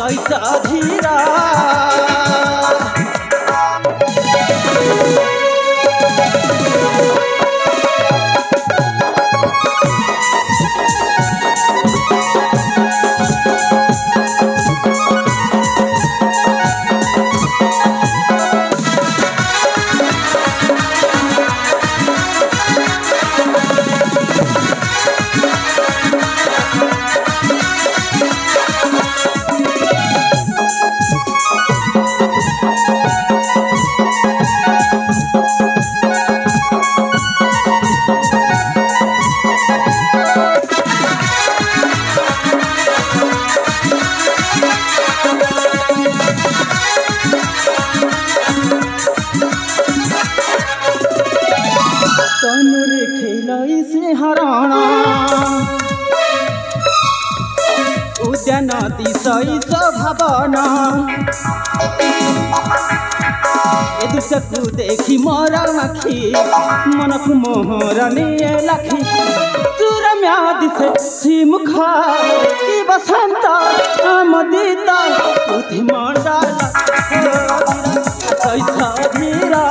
कैसा धीरा उद्यान दिशई भावना ए दृश्यକୁ देखी मोर आखि मनकु मोहरनी लाखी चुरम्या दिशे श्रीमुख कि बसंत आमदित बुद्धि मंडल कैसा धीरा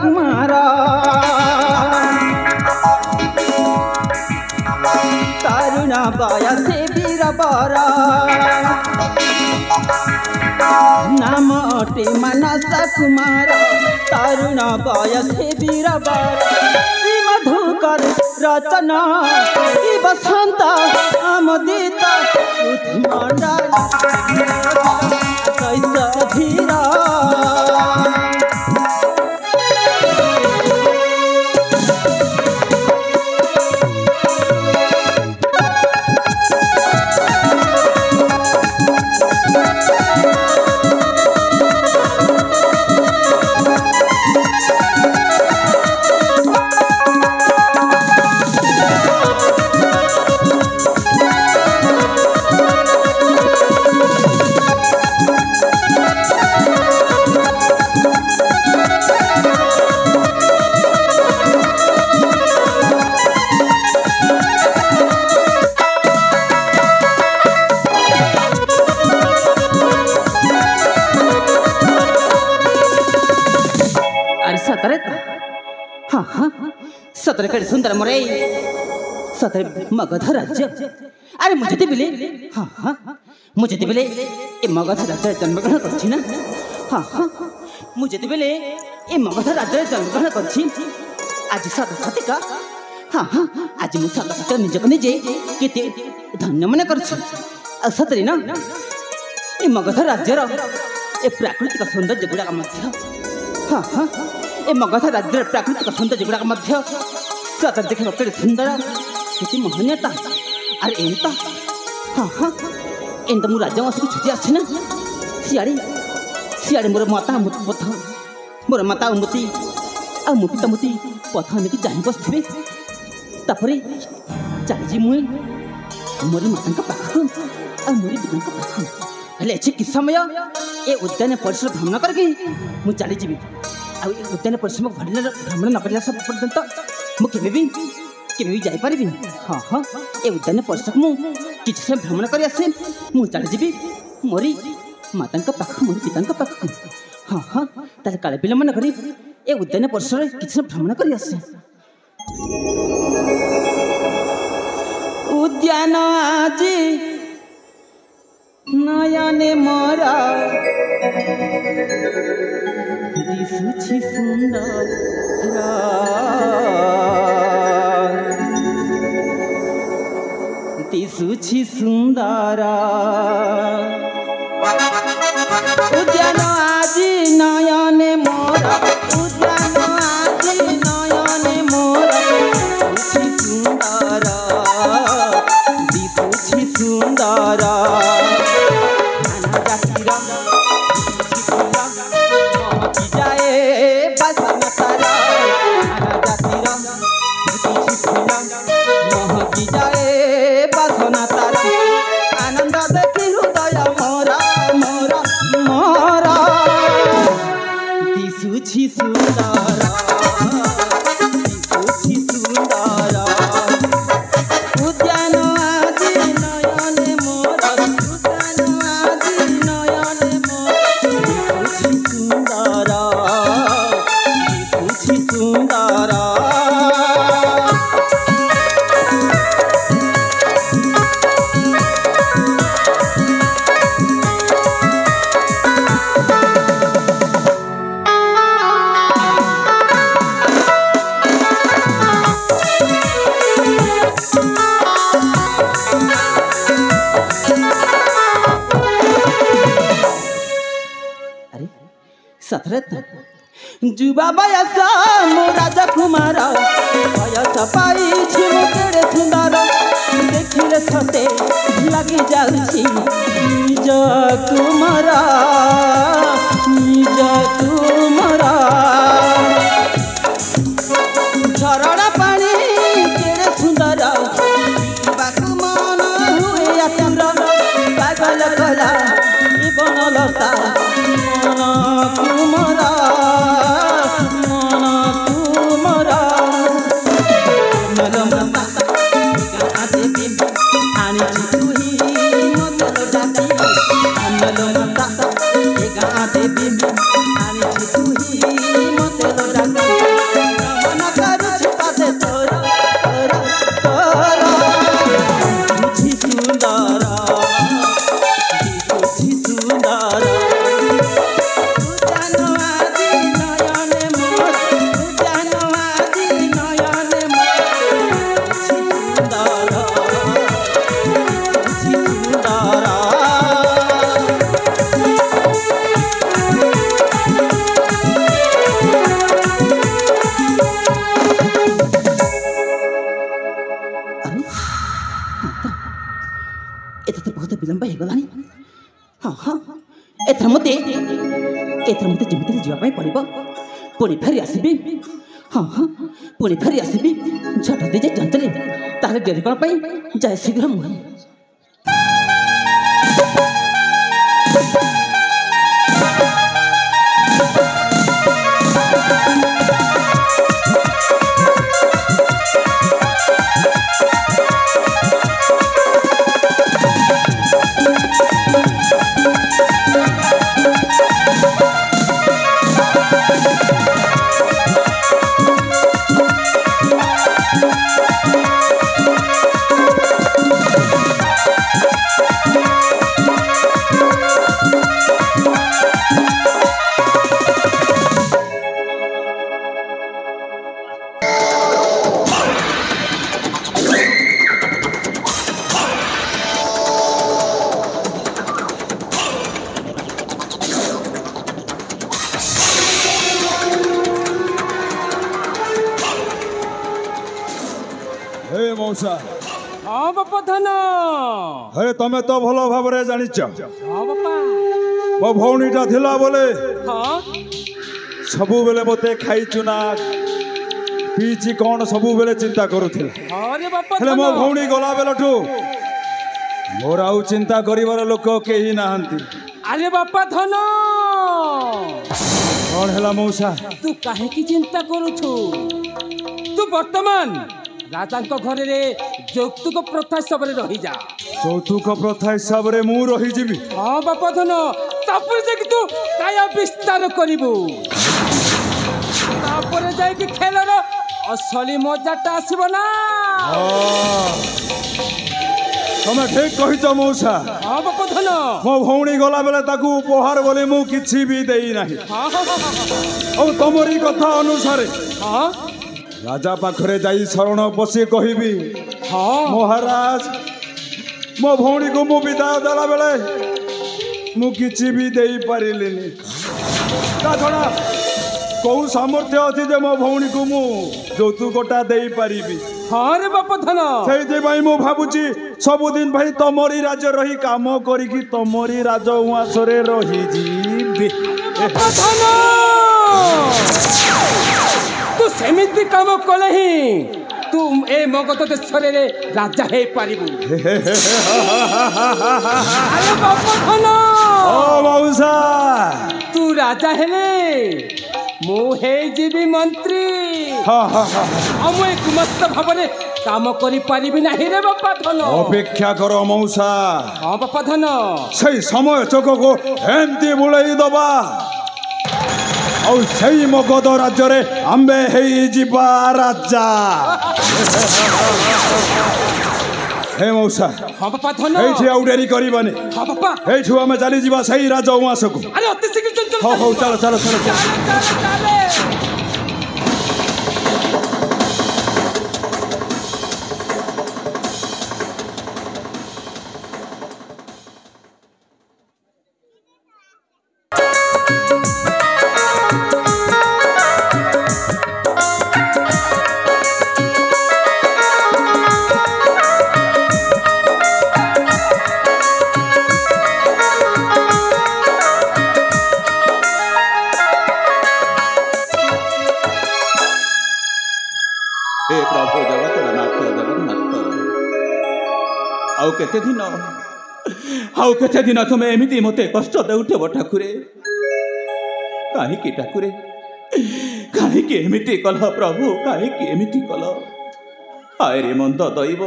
कुमारा तरुण बयसे वीरबरा नाम अटे मानस कुमार तरुण बयसे वीरबरा मधुकर रचना कि बसंत आमदित बुद्धि मंडल कैसा धीरा हाँ हाँ सतरे कड़े सुंदर मोरे सतरे मगध राज्य अरे मुझे तो बिले हाँ हाँ मुझे तो बिले ये मगध राज्य जन्मग्रहण करछि ना हाँ हाँ मुझे तो बिले ये मगध राज्य जन्मग्रहण करछि आज सदसती का हाँ हाँ आज मु सदसती निजक निजे केते धन्य मन करछि आ सतरे ना ये मगध राज्यर ए प्राकृतिक सौंदर्य गुड़ाक मध्य हाँ हाँ ए मगध राज्य प्राकृतिक सौंदर्य गुड़ाक मध्य सत देखा केते सुंदर केते मोहनीयता अरे एंता हाँ हाँ एंता मु राज्य असु छुटी आछि ना सियाड़ी सियाड़ी मोर माता पथ मोर माता उमती आ मु पिता मुती पथ नेकी जाहि बसथिबे तापरे चालीजी मुई मोरी माता पाखु आ मोरी पिता पाखु हेले अछि कि समय ए उद्यान परिसर भ्रमण करके मु चली जीवी आ उद्यान परिसर भ्रमण न करला सब पर्यंत मु केबे जाई पारिबि हां हां ए उद्यान परिसर मु किछ समय भ्रमण करि आसे मु चली जीवी मोरी माता पाख मोरी पिता पाख हां हां ताले काले विलंब न करी ए उद्यान परिसर किछ समय भ्रमण करि आसे उद्यान आज नयने मोरा दिसुछि सुंदर दिसुछि सुंदर उद्यान आज सतरे जुबा बयस मो राजा कुमार बयस पाई केड़े सुंदर देखिले सते लगी जाउछि निज कुमार झरना पानी केड़े सुंदर बाकु मन हुए आतुर पागल कला बनलता मन कुमार विलंब होगलानी हाँ हाँ एथर मते जमीते जावाई पड़ो पुणी फेरी आसबी हाँ हाँ पुणी फेरी आसबी झट दे जाए चंचली तार डेरी कौन जाए शीघ्र मुझे हाँ बापा धन अरे तमें तो भल भाव जानिच हाँ बापा मो भौणीटा थिला बोले हाँ सबु बेले मते खाई चुना पीची कौन सबु बेले चिंता करुथिला अरे बापा हेले मो भौणी गला बेलठू मोर आउ चिंता करिवार लोक केही नाहंती अरे बापा धन कौन हैला मौसा तू काहे की चिंता करूछु तू वर्तमान राजा घर यौतुक प्रथा हिसाब से रही जा यौतुक प्रथा हिसाब से मु रही जीवी हाँ बापा धन तापर जाके तू काया विस्तार करिबु तापर जाके खेलर असली मजाटा आसीबो ना तमे ठीक कहिच मौसा हाँ बापा धन मो भौणी गला बेले ताकू उपहार बोले मु किछि भी देई नाही हाँ हाँ औ तमरी कथा अनुसार हाँ राजा पाखरे जाई शरण बसी कहबी हाँ महाराज मो भौणी को मु विदाय देला बेले मु किछि भी देई पारिलिनी ता छड़ा कौ सामर्थ्य अछि जे मो भौणी को मु यौतुकटा देई पारिबी हाँ रे बापा धन से भाई मु भाबुची सबुदिन भाई तमरी राज्य रही काम करिकी तमरी राज उआसरे रही जीबी बापा धन तू सेमिति काम कले ही तू ए मगध देशरे रे राजा हे पारिबु अरे बापा धन ओ मौसा तू राजा हेले मु हे जीवी मंत्री हम एक गुमस्त भावने काम करि पारिबि नाही रे बापा धन अपेक्षा करो मौसा हाँ बापा धन सही समय चक को एमती बुलाई दबा और सही मगध राज्य रे आंबे हे जीवा राजा हे मौसा हाँ बापा धन एठी आउ डेरी करिबानी हाँ बापा एठू हम चली जीवा सही राजा उआस को अरे अति शीघ्र चल चल हो चलो चलो चलो चलो हे प्रभु जगतर नाथ जगन्नाथ आउ केते दिन तुमे एमिति मते कष्ट देउथबो ठाकुरे काहे एमिति कल प्रभु काहे एमिति कल हाय रे मंद दैव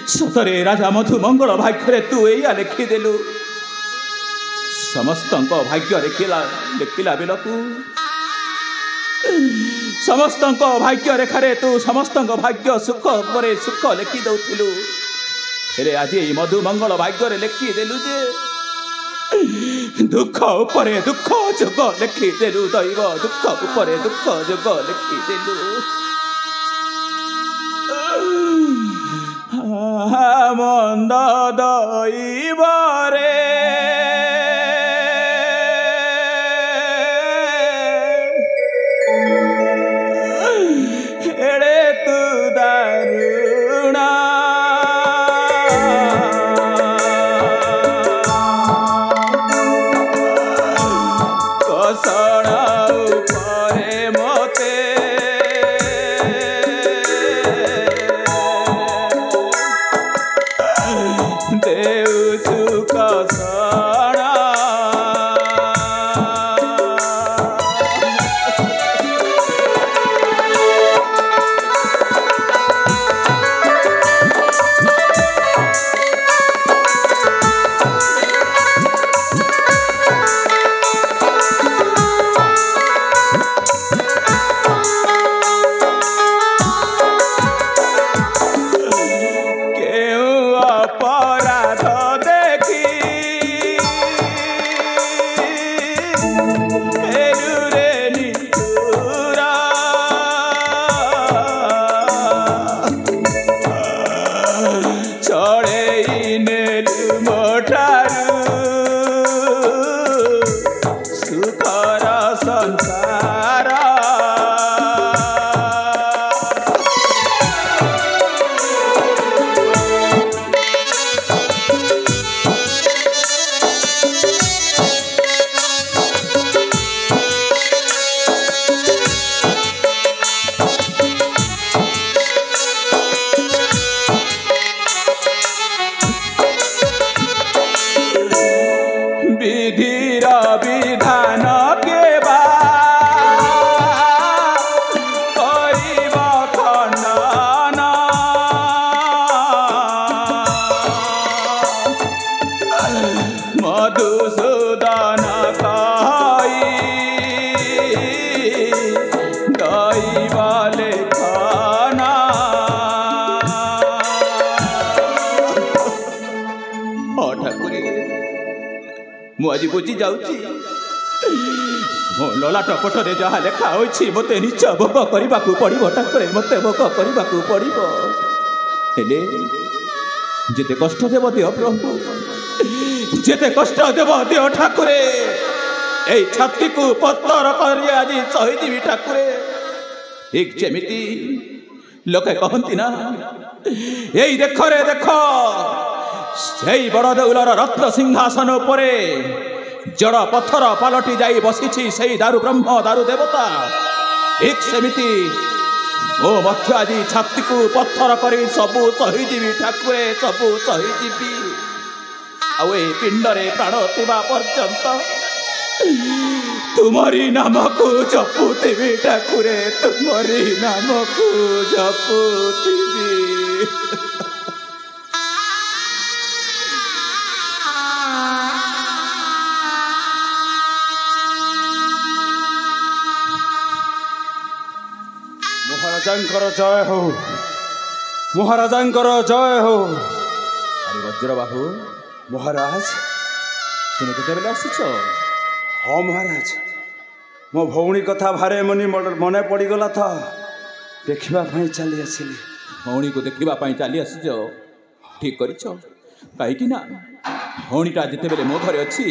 सतरे राजा मधु मंगल भाग्य तू एया लिखिदेलु समस्त भाग्य लिखिला बेलकू समस्त भाग्य रेखारे तू समस्त भाग्य सुख पर सुख लिखि दउथिलु हेरे आज मधु मंगल भाग्य रे लिखिदेलु जे दुख उपरे दुख जोग लिखिदेलु दैव दुख उपरे दुख जोग लिखिदेलु मंद दैव रे एड़े तू दारुणा कसण उपरे मते देउछु कसण मुझे बुझी जाऊँगी मो ललाट पटरे जहाँ लेखा होइछि मते निश्चय भोग करने को पड़ो ठाकुरे मते भोग करने को पड़ो हेले जेते कष्ट देव दियो प्रभु जेते कष्ट देव दियो ठाकुरे ए छाती को पत्थर कर आज सहीदेवी ठाकुरे ठीक जेमिति लोके कहती ना यही देख रे देख से बड़ देउलर रत्न सिंहासन उपरे जड़ पत्थर पालटी जाई बसी से दारु ब्रह्म दारु देवता एक सेमिति ओ मध्य आज छाती को पत्थर कर सबू सहीदेवी ठाकुरे सबू सहीदेवी आउ पिंडरे प्राण थिबा पर्यंत तुमरी नाम को जपुथिबी ठाकुरे तुमरी नाम को जपुथिबी महाराजांकर जय हो महाराजांकर जय हो अरे वज्र बाहू महाराज तुम केतेबेले आसीछ हाँ महाराज मो भौणी कथा भारे मन पड़गला था देखा चली आसिली भौणी को देखा चली आसीछ ठीक कर कहीं ना भौणीटा जितेबेले मो घरे अच्छी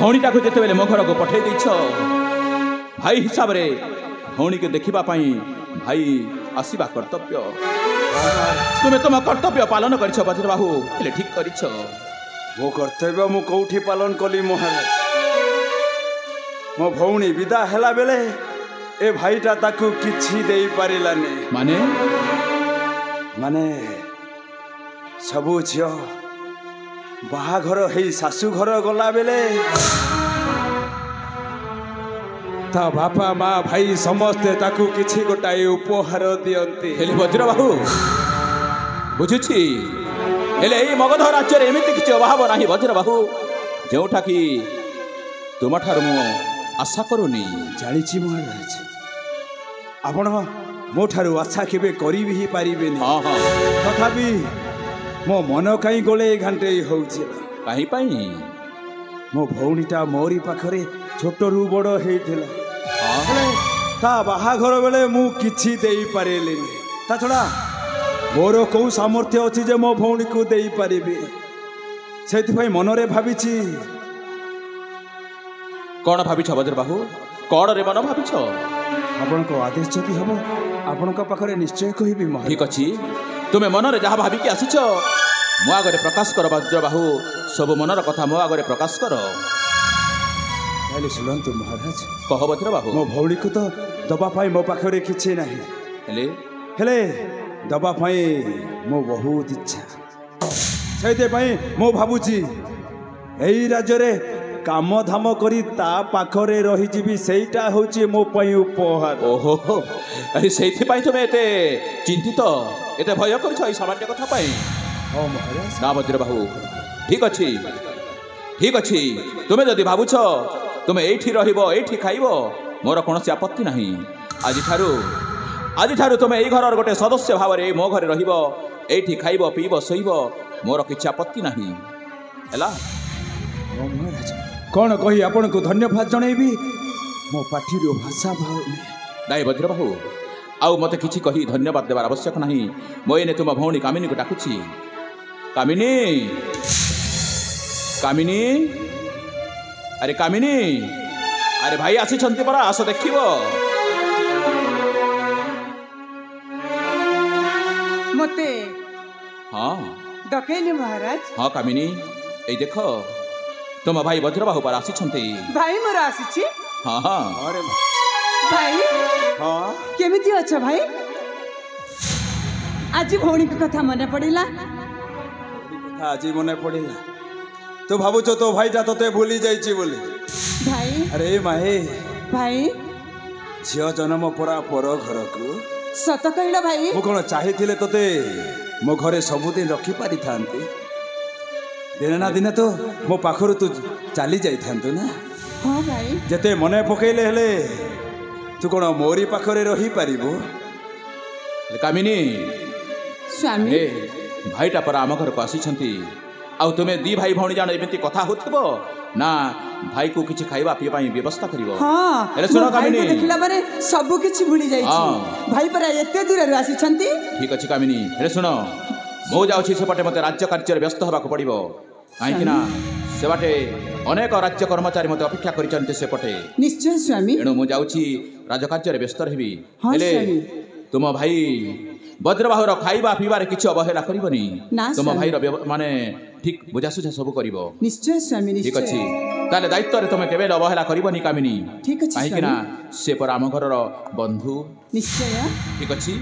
भौणीटा को जितेबेले मो घर को पठे देछ भाई हिसाब रे भौणी को देखा भाई आसवा कर्तव्य तुम्हें तुम कर्तव्य पालन कर वज्र बाहू ठीक कर मो कर्तव्य मु कौठी पालन कली महाराज ମୋ ଭଉଣୀ ବିଦା ହେଲା ବେଳେ ଏ ଭାଇଟା ତାକୁ କିଛି ଦେଇପାରିଲାନି। ମାନେ ସବୁ ଝିଅ ବାହାଘର ହେଇ ଶାଶୁ ଘର ଗଲା ବେଳେ ତା ବାପା ମା ଭାଇ ସମସ୍ତେ ତାକୁ କିଛି ଗୋଟାଏ ଉପହାର ଦିଅନ୍ତି। ହେଲେ ବଜ୍ରବାହୁ ବୁଝୁଛି, ହେଲେ ଏଇ ମଗଧ ରାଜ୍ୟରେ ଏମିତି କିଛି ଅଭାବ ନାହିଁ ବଜ୍ରବାହୁ, ଯେଉଁଟା କି ତୁମଠାରୁ ମୁଁ ଆଶା କରୁନି। ଜାଣିଛି ମହାରାଜ, ଆପଣ ମୋ ଠାରୁ ଆଶା କେବେ କରିବି ହିଁ ପାରିବେନି। ତଥାପି ମୋ ମନ କାହିଁ ଗୋଳେଇ ଘାଣ୍ଟେଇ ହଉଛି। କାହିଁ ପାଇଁ? ମୋ ଭଉଣୀଟା ମୋରି ପାଖରେ ଛୋଟରୁ ବଡ଼ ହେଇଥିଲା, ତା ବାହାଘର ବେଳେ ମୁଁ କିଛି ଦେଇପାରିଲିନି। ତା ଛଡ଼ା ମୋର କୋଉ ସାମର୍ଥ୍ୟ ଅଛି ଯେ ମୋ ଭଉଣୀକୁ ଦେଇପାରିବି? ସେଥିପାଇଁ ମନରେ ଭାବିଛି। କ'ଣ ଭାବିଛ ବଜ୍ରବାହୁ? କ'ଣରେ ମନ ଭାବିଛ? ଆପଣଙ୍କ ଆଦେଶ ଯଦି ହେବ ଆପଣଙ୍କ ପାଖରେ ନିଶ୍ଚୟ କହିବି। ଠିକ୍ ଅଛି, ତୁମେ ମନରେ ଯାହା ଭାବିକି ଆସିଛ ମୋ ଆଗରେ ପ୍ରକାଶ କର ବଜ୍ରବାହୁ। ସବୁ ମନର କଥା ମୋ ଆଗରେ ପ୍ରକାଶ କର। ତାହେଲେ ଶୁଣନ୍ତୁ ମହାରାଜ। କହ ବଜ୍ରବାହୁ। ମୋ ଭଉଣୀକୁ ତ ଦେବା ପାଇଁ ମୋ ପାଖରେ କିଛି ନାହିଁ, ହେଲେ ଦେବା ପାଇଁ ମୋ ବହୁତ ଇଚ୍ଛା। ସେଇଥିପାଇଁ ମୁଁ ଭାବୁଛି ଏଇ ରାଜ୍ୟରେ କାମ ଧାମ କରି ତା ପାଖରେ ରହିଯିବି। ସେଇଟା ହେଉଛି ମୋ ପାଇଁ ଉପହାର। ଓହୋ, ସେଇଥିପାଇଁ ତୁମେ ଏତେ ଚିନ୍ତିତ, ଏତେ ଭୟ କରୁଛ ଏଇ ସାମାନ୍ୟ କଥା ପାଇଁ? ହଁ ମହାରାଜ। ନା ବଜ୍ରବାହୁ, ଠିକ୍ ଅଛି, ଠିକ୍ ଅଛି। ତୁମେ ଯଦି ଭାବୁଛ ତୁମେ ଏଇଠି ରହିବ, ଏଇଠି ଖାଇବ, ମୋର କୌଣସି ଆପତ୍ତି ନାହିଁ। ଆଜିଠାରୁ ତୁମେ ଏଇ ଘରର ଗୋଟେ ସଦସ୍ୟ ଭାବରେ ମୋ ଘରେ ରହିବ, ଏଇଠି ଖାଇବ, ପିଇବ, ଶୋଇବ, ମୋର କିଛି ଆପତ୍ତି ନାହିଁ। ହେଲା? ମହାରାଜ, କ'ଣ କହି ଆପଣଙ୍କୁ ଧନ୍ୟବାଦ ଜଣାଇବି? ମୋ ପାଟିରୁ ଭାଷା ବାହାରୁନି। ନାଇଁ ବଜ୍ରବାହୁ, ଆଉ ମୋତେ କିଛି କହି ଧନ୍ୟବାଦ ଦେବାର ଆବଶ୍ୟକ ନାହିଁ। ମୁଁ ଏଇନେ ତୁମ ଭଉଣୀ କାମିନୀକୁ ଡାକୁଛି। କାମିନୀ, କାମିନୀ, ଆରେ କାମିନୀ, ଆରେ ଭାଇ ଆସିଛନ୍ତି ପରା, ଆସ ଦେଖିବ। ମତେ ହଁ ଡକେଇଲେ ମହାରାଜ? ହଁ କାମିନୀ, ଏଇ ଦେଖ ତୁମ ଭାଇ ବଜ୍ରବାହୁ ପରା ଆସିଛନ୍ତି। ଭାଇ ମୋର ଆସିଛି? ହଁ ହଁ। ଭାଇ କେମିତି ଅଛ ଭାଇ? ଆଜି ଭଉଣୀଙ୍କ କଥା ମନେ ପଡ଼ିଲା? ଆଜି ମନେ ପଡ଼ିଲା? ତୁ ଭାବୁଛ ତୋ ଭାଇଟା ତୋତେ ଭୁଲି ଯାଇଛି ବୋଲି? ଭାଇ ଆରେ ମାହେ, ଭାଇ ଝିଅ ଜନ୍ମ ପରା ପର ଘରକୁ। ସତ କହିଲ ଭାଇ? ମୁଁ କ'ଣ ଚାହିଁଥିଲେ ତୋତେ ମୋ ଘରେ ସବୁଦିନ ରଖିପାରିଥାନ୍ତି? ଦିନେ ନା ଦିନେ ତ ମୋ ପାଖରୁ ତୁ ଚାଲି ଯାଇଥାନ୍ତୁ ନା। ହଁ ଭାଇ। ଯେତେ ମନେ ପକେଇଲେ ହେଲେ ତୁ କ'ଣ ମୋରି ପାଖରେ ରହିପାରିବୁ? କାମିନୀ ସ୍ୱାମୀ, ଭାଇଟା ପରା ଆମ ଘରକୁ ଆସିଛନ୍ତି, ଆଉ ତୁମେ ଦି ଭାଇ ଭଉଣୀ ଜାଣ ଏମିତି କଥା ହଉଥିବ ନା ଭାଇକୁ କିଛି ଖାଇବା ପିଇବା ପାଇଁ ବ୍ୟବସ୍ଥା କରିବ? ହେଲେ ଶୁଣ କାମିନୀ, ଦେଖିଲା ପରେ ସବୁ କିଛି ଭୁଲି ଯାଇଛି। ଭାଇ ପରା ଏତେ ଦୂରରୁ ଆସିଛନ୍ତି। ଠିକ୍ ଅଛି କାମିନୀ, ହେଲେ ଶୁଣ, ମୁଁ ଯାଉଛି ସେପଟେ, ମୋତେ ରାଜ୍ୟ କାର୍ଯ୍ୟରେ ବ୍ୟସ୍ତ ହେବାକୁ ପଡ଼ିବ। କାହିଁକି ନା ସେବାଟେ ଅନେକ ରାଜ୍ୟ କର୍ମଚାରୀ ମୋତେ ଅପେକ୍ଷା କରିଛନ୍ତି ସେପଟେ। ନିଶ୍ଚୟ ସ୍ୱାମୀ। ଏଣୁ ମୁଁ ଯାଉଛି ରାଜକାର୍ଯ୍ୟରେ ବ୍ୟସ୍ତ ରହିବି। ହେଲେ ତୁମ ଭାଇ ବଜ୍ରବାହୁର ଖାଇବା ପିଇବାରେ କିଛି ଅବହେଳା କରିବନି। ତୁମ ଭାଇର ମାନେ ଠିକ୍ ବୁଝାସୁଝା ସବୁ କରିବ। ନିଶ୍ଚୟ ସ୍ୱାମୀ। ଠିକ୍ ଅଛି, ତାହେଲେ ଦାୟିତ୍ୱରେ ତୁମେ କେବେ ଅବହେଳା କରିବନି କାମିନୀ। ଠିକ୍ ଅଛି। କାହିଁକି ନା ସେ ପରା ଆମ ଘରର ବନ୍ଧୁ। ନିଶ୍ଚୟ। ଠିକ୍ ଅଛି,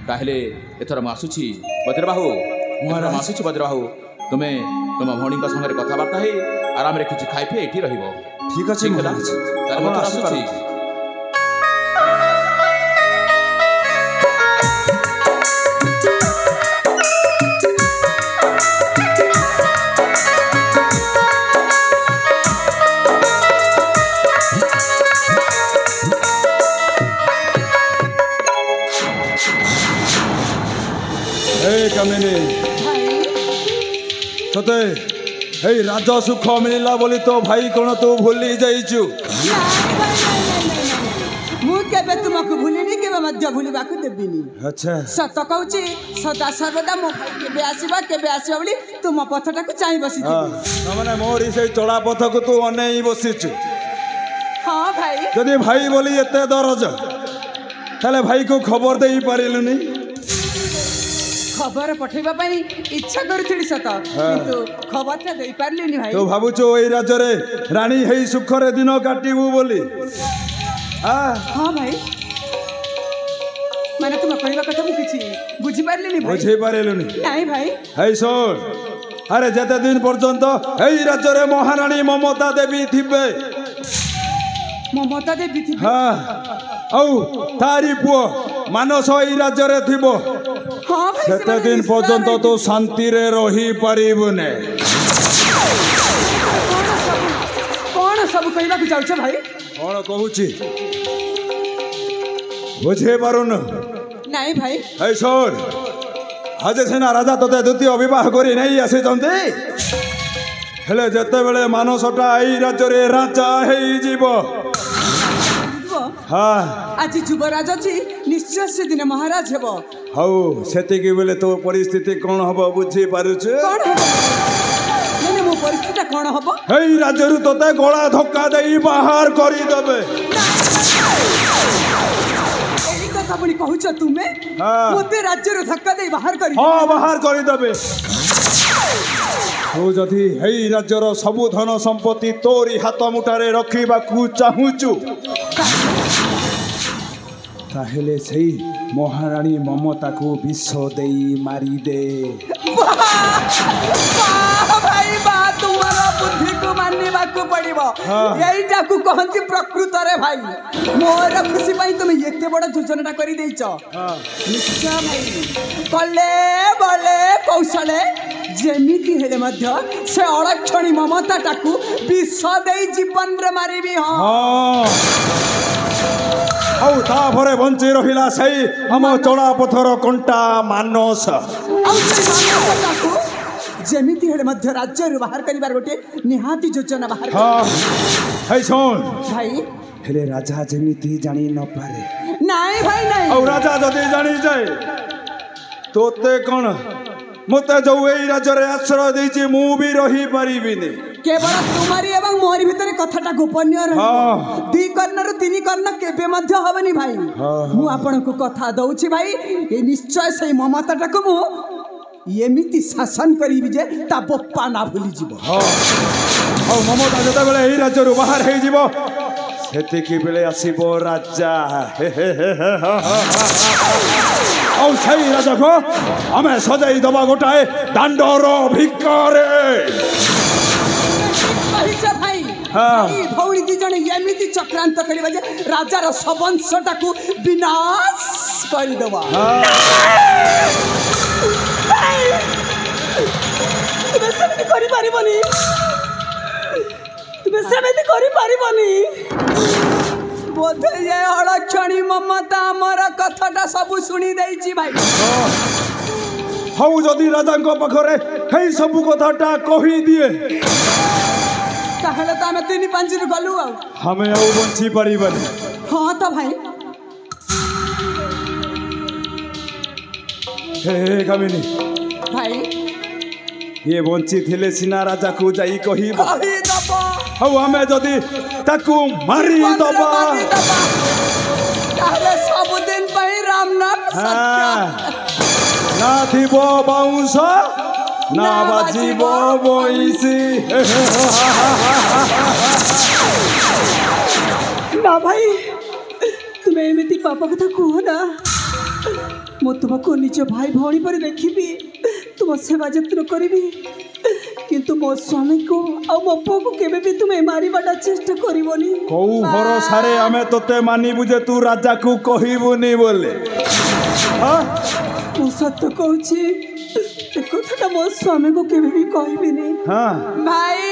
ତାହେଲେ ଏଥର ମୁଁ ଆସୁଛି ବଜ୍ରବାହୁ। ମୁଁ ଆସୁଛି ବଜ୍ରବାହୁ, ତୁମେ ତୁମ ଭଉଣୀଙ୍କ ସାଙ୍ଗରେ କଥାବାର୍ତ୍ତା ହେଇ ଆରାମରେ କିଛି ଖାଇ ପିଇ ଏଇଠି ରହିବ। ଠିକ୍ ଅଛି ହେଲା? ତାହେଲେ ମୁଁ ଆସୁଛି। କାମିନୀ, ତତେ ଏଇ ରାଜ ସୁଖ ମିଳିଲା ବୋଲି ତୋ ଭାଇ କ'ଣ ତୁ ଭୁଲି ଯାଇଛୁ? ମୁଁ କେବେ ତୁମକୁ ଭୁଲିନି, କେବେ ମଧ୍ୟ ଭୁଲିବାକୁ ଦେବିନି। ଆଚ୍ଛା, ସତ କହୁଛି, ସଦା ସର୍ବଦା ମୋ ଭାଇ କେବେ ଆସିବ ବୋଲି ତୁମ ପଥଟାକୁ ଚାହିଁ ବସିଥିବି। ମାନେ ମୋରି ସେଇ ଚଳା ପଥକୁ ତୁ ଅନେଇ ବସିଛୁ? ହଁ ଭାଇ। ଯଦି ଭାଇ ବୋଲି ଏତେ ଦରଜ, ତାହେଲେ ଭାଇକୁ ଖବର ଦେଇପାରିଲୁନି? ଖବର ପଠେଇବା ପାଇଁ ଇଚ୍ଛା କରୁଥିଲି ସତ କିନ୍ତୁ ଖବରଟା ଦେଇପାରିଲିନି ଭାଇ। ତୁ ଭାବୁଛୁ ଏଇ ରାଜ୍ୟରେ ରାଣୀ ହେଇ ସୁଖରେ ଦିନ କାଟିବୁ ବୋଲି? ହଁ ଭାଇ ମାନେ ତୁମ କହିବା କଥା ମୁଁ କିଛି ବୁଝିପାରିଲିନି ଭାଇ। ବୁଝିପାରିଲୁନି? ନାଇଁ ଭାଇ। ହେଇ ଶୁଣ, ଆରେ ଯେତେ ଦିନ ପର୍ଯ୍ୟନ୍ତ ଏଇ ରାଜ୍ୟରେ ମହାରାଣୀ ମମତା ଦେବୀ ଥିବେ, ମମତା ଦେବୀ ଥିବେ, ହଁ, ଆଉ ତାରି ପୁଅ ମାନସ ଏଇ ରାଜ୍ୟରେ ଥିବ, ହଁ ଭାଇ ସେତେ ଦିନ ପର୍ଯ୍ୟନ୍ତ ତୁ ଶାନ୍ତିରେ ରହିପାରିବୁନି। କଣ ସବୁ କହିବାକୁ ଯାଉଛ ଭାଇ? କଣ କହୁଛି ବୁଝିପାରୁନୁ? ନାଇଁ ଭାଇ। ହେଇ ଶୁଣ, ଆଜି ସିନା ରାଜା ତତେ ଦ୍ୱିତୀୟ ବିବାହ କରି ନେଇ ଆସିଛନ୍ତି, ହେଲେ ଯେତେବେଳେ ମାନସଟା ଏଇ ରାଜ୍ୟରେ ରାଜା ହେଇଯିବ, ଆଜି ଯୁବରାଜ ଅଛି ନିଶ୍ଚୟ ସେଦିନ ମହାରାଜ ହେବ। ହଉ ସେତିକି ବେଳେ ତୋ ପରିସ୍ଥିତି କଣ ହବ ବୁଝିପାରୁଛୁ? ମୋ ପରିସ୍ଥିତି କଣ ହବ? ଏଇ ରାଜ୍ୟରୁ ତତେ ଗଳା ଧକ୍କା ଦେଇ ବାହାର କରିଦେବେ। ଏଇ କଥା ପୁଣି କହୁଛ ତୁମେ? ମତେ ରାଜ୍ୟରୁ ଧକ୍କା ଦେଇ ବାହାର କରି? ହଁ, ବାହାର କରିଦେବେ। ତୁ ଯଦି ଏଇ ରାଜ୍ୟର ସବୁ ଧନ ସମ୍ପତ୍ତି ତୋରି ହାତ ମୁଠାରେ ରଖିବାକୁ ଚାହୁଁଛୁ, ତାହେଲେ ସେଇ ମହାରାଣୀ ମମତାକୁ ବିଷ ଦେଇ ମାରିଦେ। ଭାଇ ତୁମର ବୁଦ୍ଧିକୁ ମାନିବାକୁ ପଡିବ। ଏଇଟାକୁ କହନ୍ତି ପ୍ରକୃତରେ ଭାଇ ମୋର ଖୁସି ପାଇଁ ତୁମେ ଏତେ ବଡ ଯୋଜନାଟା କରିଦେଇଛ। ନିଶ୍ଚୟ ଭାଇ କଲେ ବଳେ କୌଶଳେ ଯେମିତି ହେଲେ ମଧ୍ୟ ସେ ଅଳକ୍ଷଣୀ ମମତାଟାକୁ ବିଷ ଦେଇ ଜୀବନରେ ମାରିବି। ଆଉ ତାପରେ ବଞ୍ଚି ରହିଲା ସେଇ ଆମ ଚଳା ପଥର କଣ୍ଟା ମାନସ। ଆଉ ସେଇ ମାନସଟାକୁ ଯେମିତି ହେଲେ ମଧ୍ୟ ରାଜ୍ୟରୁ ବାହାର କରିବାର ଗୋଟେ ନିହାତି ଯୋଜନା ବାହାର। ହେଇ ଶୁଣ ଭାଇ, ହେଲେ ରାଜା ଯେମିତି ଜାଣି ନପାରେ। ନାଇଁ ଭାଇ ନାଇଁ। ଆଉ ରାଜା ଯଦି ଜାଣିଯାଏ ତୋତେ କଣ, ମତେ ଯୋଉ ଏଇ ରାଜ୍ୟରେ ଆଶ୍ରୟ ଦେଇଛି ମୁଁ ବି ରହିପାରିବିନି। କେବଳ ତୁମାରି ଏବଂ ମୋରି ଭିତରେ କଥାଟା ଗୋପନୀୟ ରହିବ। ଦି କର୍ଣ୍ଣରୁ ତିନି କର୍ଣ୍ଣ କେବେ ମଧ୍ୟ ହବନି ଭାଇ। ମୁଁ ଆପଣଙ୍କୁ କଥା ଦଉଛି ଭାଇ, ଏ ନିଶ୍ଚୟ ସେଇ ମମତାଟାକୁ ମୁଁ ଏମିତି ଶାସନ କରିବି ଯେ ତା ବୋପା ନା ଭୁଲିଯିବ। ଆଉ ମମତା ଯେତେବେଳେ ଏଇ ରାଜ୍ୟରୁ ବାହାର ହେଇଯିବ ସେତିକି ବେଳେ ଆସିବ ରାଜା। ଆଉ ସେଇ ରାଜାକୁ ଆମେ ସଜାଇ ଦବା ଗୋଟାଏ ଦାଣ୍ଡର ଭିକାରେ। ଭଉଣୀ ଦି ଜଣ ଏମିତି ଚକ୍ରାନ୍ତ କରିବା ଯେ ରାଜାର ସବଂଶଟାକୁ ବିନାଶ କରିଦେବା। ତୁମେ ସେମିତି କରିପାରିବନି, ତୁମେ ସେମିତି କରିପାରିବନି। ବୋଧେ ଏ ଅଳକ୍ଷଣୀ ମମତା ଆମର କଥାଟା ସବୁ ଶୁଣି ଦେଇଛି ଭାଇ। ହଉ ଯଦି ରାଜାଙ୍କ ପାଖରେ ଏଇ ସବୁ କଥାଟା କହିଦିଏ ତାହେଲେ ତ ଆମେ ତିନି ପାଞ୍ଚରୁ ଗଲୁ, ଆଉ ଆମେ ଆଉ ବଞ୍ଚି ପାରିବାନି। ହଁ ତ ଭାଇ। ହେ କାମିନୀ ଭାଇ, ଇଏ ବଞ୍ଚିଥିଲେ ସିନା ରାଜାକୁ ଯାଇ କହିବ। ଆଉ ଆମେ ଯଦି ତାକୁ ମାରିଦବା ତାହେଲେ ସବୁଦିନ ପାଇଁ ରାମନାଥ ନା ଥିବ ବାଉଁଶ ନା ବାଜିବ ବଇଁଶୀ। ନା ଭାଇ, ତୁମେ ଏମିତି ପାପ କଥା କୁହ ନା। ମୁଁ ତୁମକୁ ନିଜ ଭାଇ ଭଉଣୀ ପରି ଦେଖିବି, ତୁମ ସେବା ଯତ୍ନ କରିବି, କିନ୍ତୁ ମୋ ସ୍ୱାମୀକୁ ଆଉ ମୋ ପୁଅକୁ କେବେ ବି ତୁମେ ମାରିବାଟା ଚେଷ୍ଟା କରିବନି। କୋଉ ଭରସାରେ ଆମେ ତୋତେ ମାନିବୁ ଯେ ତୁ ରାଜାକୁ କହିବୁନି ବୋଲେ? ମୁଁ ସତ କହୁଛି, ଏ କଥାଟା ମୋ ସ୍ୱାମୀକୁ କେବେ ବି କହିବିନି। ଭାଇ,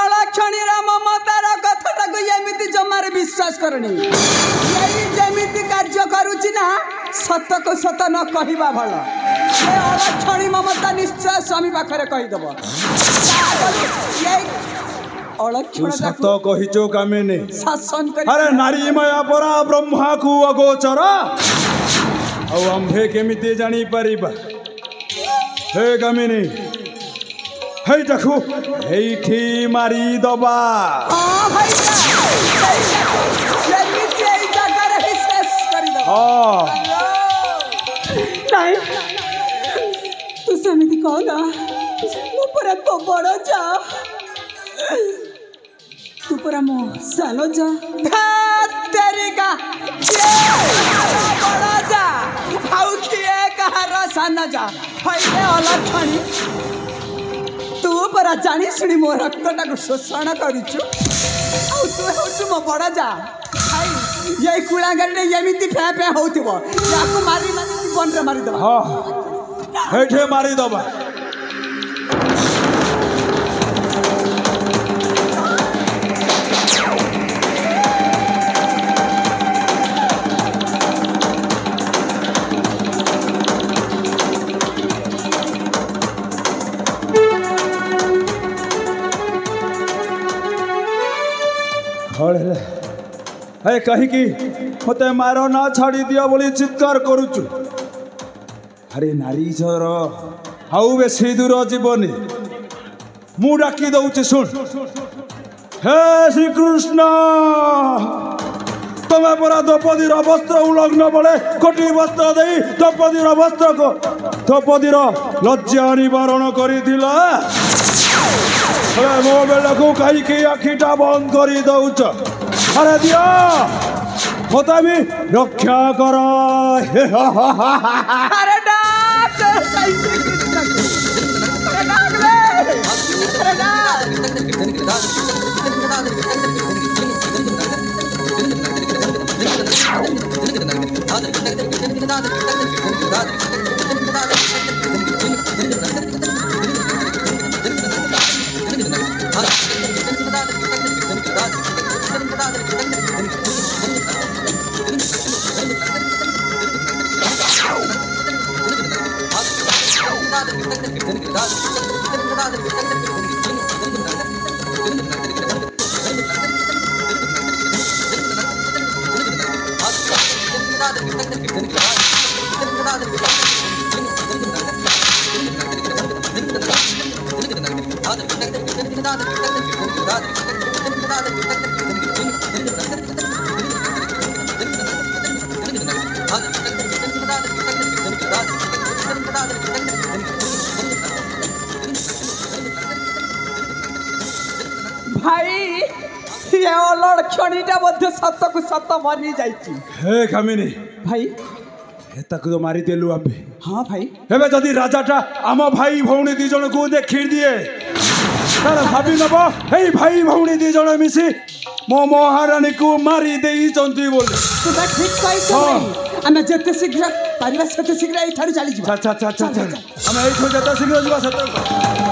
ଅଳକ୍ଷଣୀର ମମତାର କଥାଟାକୁ ଏମିତି ଜମାରେ ବିଶ୍ୱାସ କରନି। ଏଇ ଯେମିତି କାର୍ଯ୍ୟ କରୁଛି ନା, ସତକୁ ସତ ନ କହିବା ଭଲ। ଏ ଅଳକ୍ଷଣୀ ମମତା ନିଶ୍ଚୟ ସ୍ୱାମୀ ପାଖରେ କହିଦେବ। ସତ କହିଛୁ କାମିନୀ। ଶାସନ କରି ଆରେ ନାରୀ ମାୟା ପରା ବ୍ରହ୍ମାକୁ ଅଗୋଚର। ଆଉ ଆମ୍ଭେ କେମିତି ଜାଣିପାରିବା? ହେ କାମିନୀ, ହେଇଟାକୁ ଏଇଠି ମାରିଦବା। मौना मु परा तो बड़ जा तू परा मो सानो जा तेरी का बड़ जा हाउ किए कहार सानो जा हइले अलक्षणी तू परा जानी सुनी मो रक्तटा को शोषण करिछु आउ तू होछु मो बड़ जा भाई ये कुळांगारी ने एमिति फे फे होतिबो याको मारी मारी बन रे मारी दबा हां हेठे मारी दबा हे कहीं मत मार ना छाड़ी दिया बोली चित्कार करुचु अरे नारी झर आउ बेसी दूर जीवनी मु डाकी दउची सुन हे श्रीकृष्ण तमे परा द्रौपदीर वस्त्र उल्लंघन बड़े कोटी वस्त्र दे द्रौपदीर वस्त्र को द्रौपदीर लज्जा निवारण करिथिला अरे मो बेला को कहीं आखिटा बंद करी दउच अरे दिया मत भी रक्षा कर अरे डाक अरे भाई ये लड़क्षणीटा मध्य सत को सत मरी जाइछि हे कामिनी भाई ताकू तो मारी देलु आबे हाँ भाई हेबे जदि राजाटा आम भाई भौणी दी जन को देखि दिए तार भाबी नबो हे भाई भौणी दी जन मिसी मो महारानी को मारी देई चंती बोल तू बा ठीक कहिस हम जते शीघ्र परिवार सते शीघ्र एई ठाड़ी चली जिबा अच्छा हम एई ठो जते शीघ्र जिबा सते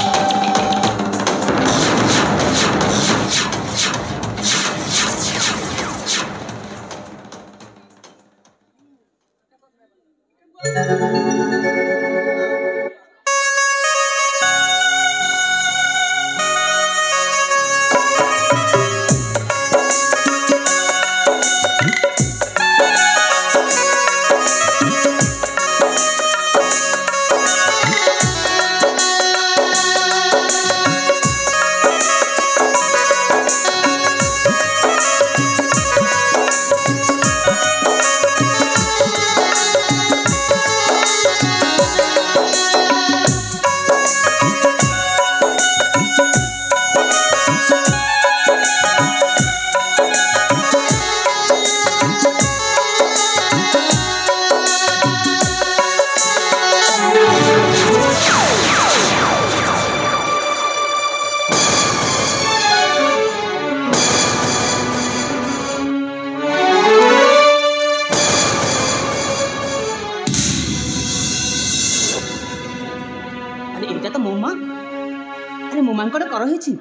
ମାଙ୍କଡ଼ କର ହେଇଛି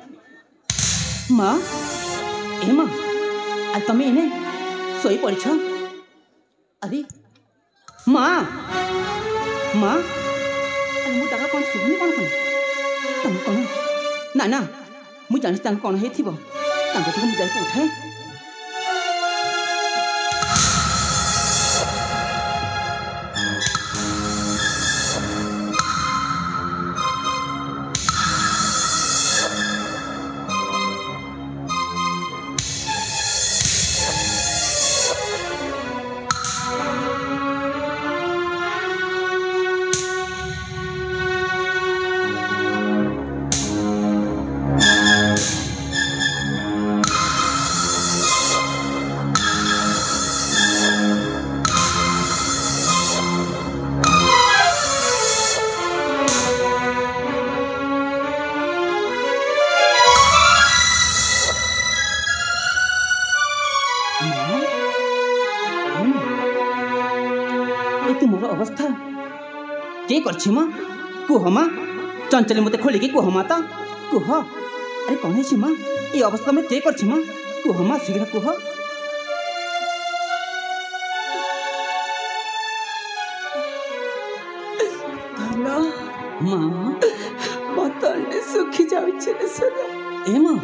ମା ଏ ମା ଆରେ ତମେ ଏନେ ଶୋଇ ପଡ଼ିଛ ଆରେ ମା ମା ଆରେ ମୁଁ ଡାକ କ'ଣ ଶୁଭୁନି କ'ଣ କ'ଣ ତମେ କ'ଣ ନା ନା ମୁଁ ଜାଣିଛି ତାଙ୍କୁ କ'ଣ ହେଇଥିବ ତାଙ୍କ ଟିକେ ମୁଁ ଯାଇକି ଉଠାଏ ये मोर अवस्था के करछि माँ कुह माँ चंचली मते खोलिकी कुह माता कुह अरे कौन है माँ ये अवस्था में के करछि माँ कुह माँ शीघ्र कुह माँ मतंडे सुखी जाउछि रे सोना ए माँ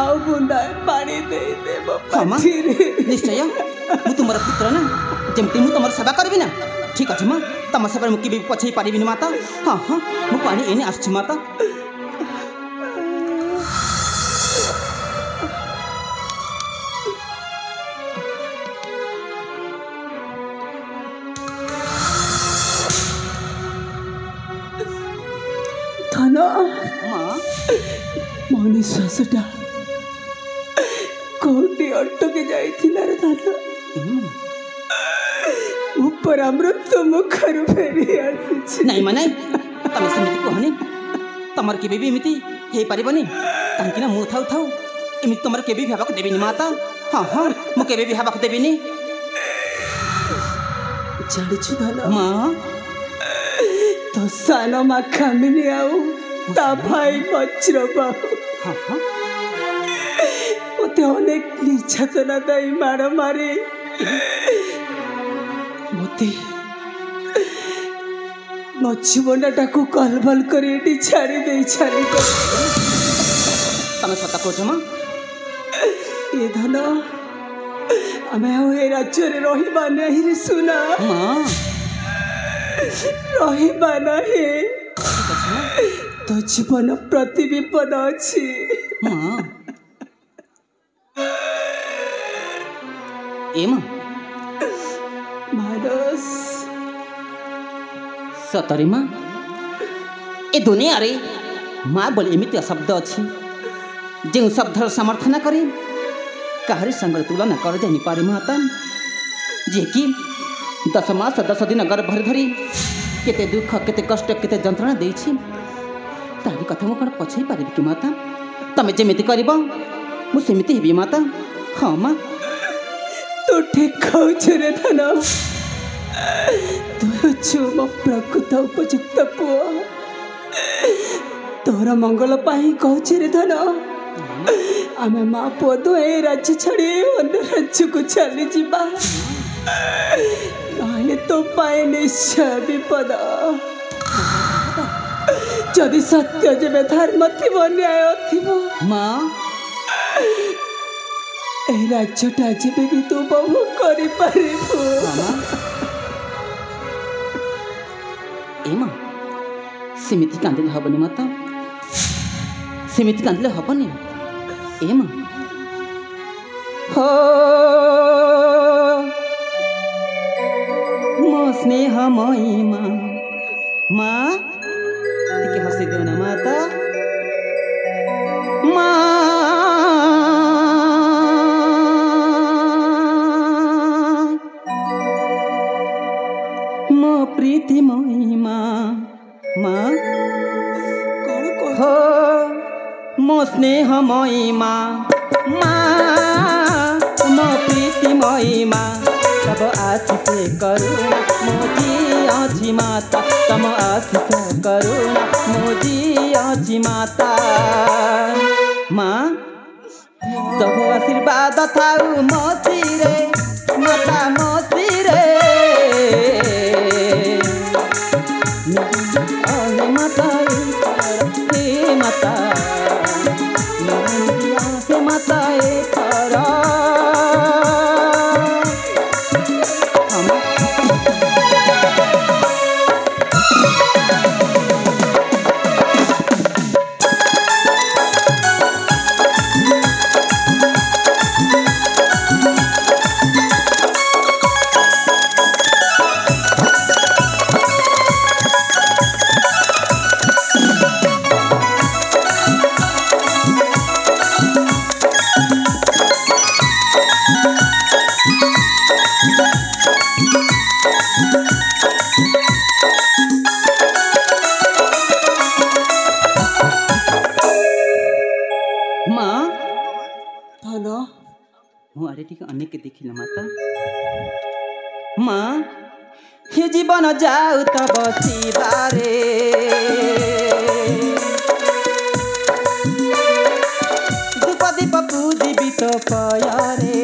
आउ बुंदा पानी दे दे हाँ माँ बापा रे निश्चय मु तुमर पुत्र ना जमती मु तुमर सेवा करबी ना ठीक अछि माँ तम सेवा मु केबे पछै पारिबिनी माता हाँ हाँ मु पानी एने आछि माता थाना माँ ମୋ ନିଶ୍ୱାସଟା କୋଉଠି ଅଟକି ଯାଇଥିଲା ରେ थाना ମୁଁ ପରାମୃତ ମୁଖରୁ ଫେରି ଆସିଛି नहीं माने तमे समिति कहनी तमर केबे भी एमिति हे पारिबनी काहेकि ना मु थाउ थाउ एमिति तमर केबे भी भाबक देबिनी माता हाँ हाँ मु केबे भी भाबक देबिनी ଜାଣିଛୁ थाना माँ तो ସାନ ମା ଖାମିନି ଆଉ ତା ଭାଇ ବଜ୍ରବାହୁ हाँ हाँ ମୋତେ ଅନେକ ନିର୍ଯାତନା ଦେଇ ମାଡ଼ ମାରି ମୋତେ ମୋ ଜୀବନଟାକୁ କଲବଲ କରି ଏଠି ଛାଡ଼ି ଦେଇ ଚାଲିଗଲେ तमे सता कहछ माँ ଏ ଧନ ଆମେ ଆଉ ଏ ରାଜ୍ୟରେ ରହିବା ନାହିଁ ରେ ସୁନା माँ ରହିବା ନାହିଁ ତୋ ଜୀବନ ପ୍ରତି ବିପଦ ଅଛି माँ ए माँ ମାନସ सतरे माँ ए दुनिया रे माँ बोले एमिति शब्द अच्छी जो शब्द समर्थन करे काहरी संग तुलना कर जानी पारे माता जे कि 10 मास 10 दिन गर्भ धरी केते दुख केते कष्ट केते जंत्रणा देछि तारी कथा मु कण पछै पारिबि कि माता तमे जेमिति करबो मु सेमिति हेबि माता हाँ माँ तू ठीक कहूछ रे धन तू हेछु मो प्रकृत उपयुक्त पुओ तोर मंगल पाई कहूछ रे धन आमे माँ पुओ तो ए राज्य छाड़ी अन्य राज्य को चली जीवा नहले तो पाए निश्चय विपद जदि सत्य जेबे धर्म थिब न्याय थिब माँ ए राज्यटा जेबे भी तू बहु करि पारिबो मामा ए माँ सेमिति कांदिले हबनी माता सेमिति कांदिले हबनी ए माँ हो मो स्नेहमयी माँ माँ टिके हसी देऊ न माता माँ मो प्रीतिमयी माँ माँ कौन हो मो स्नेहमयी माँ माँ मो प्रीतिमयी माँ तब आशीष करू मोजी आजी माता तम आशीष करू मोजी आजी माता माँ तब आशीर्वाद थाऊ मोसी रे माता मोसी रे हे माता हे माता हे माता हे तारा କାହିଁକି ଅନେକ ଦେଖିଲ ମାତା ମା ହେ ଜୀବନ ଯାଉ ତ ବସିବାରେ ଦୀପ ଦୀପ ପୂଜିବି ତ ପୟରେ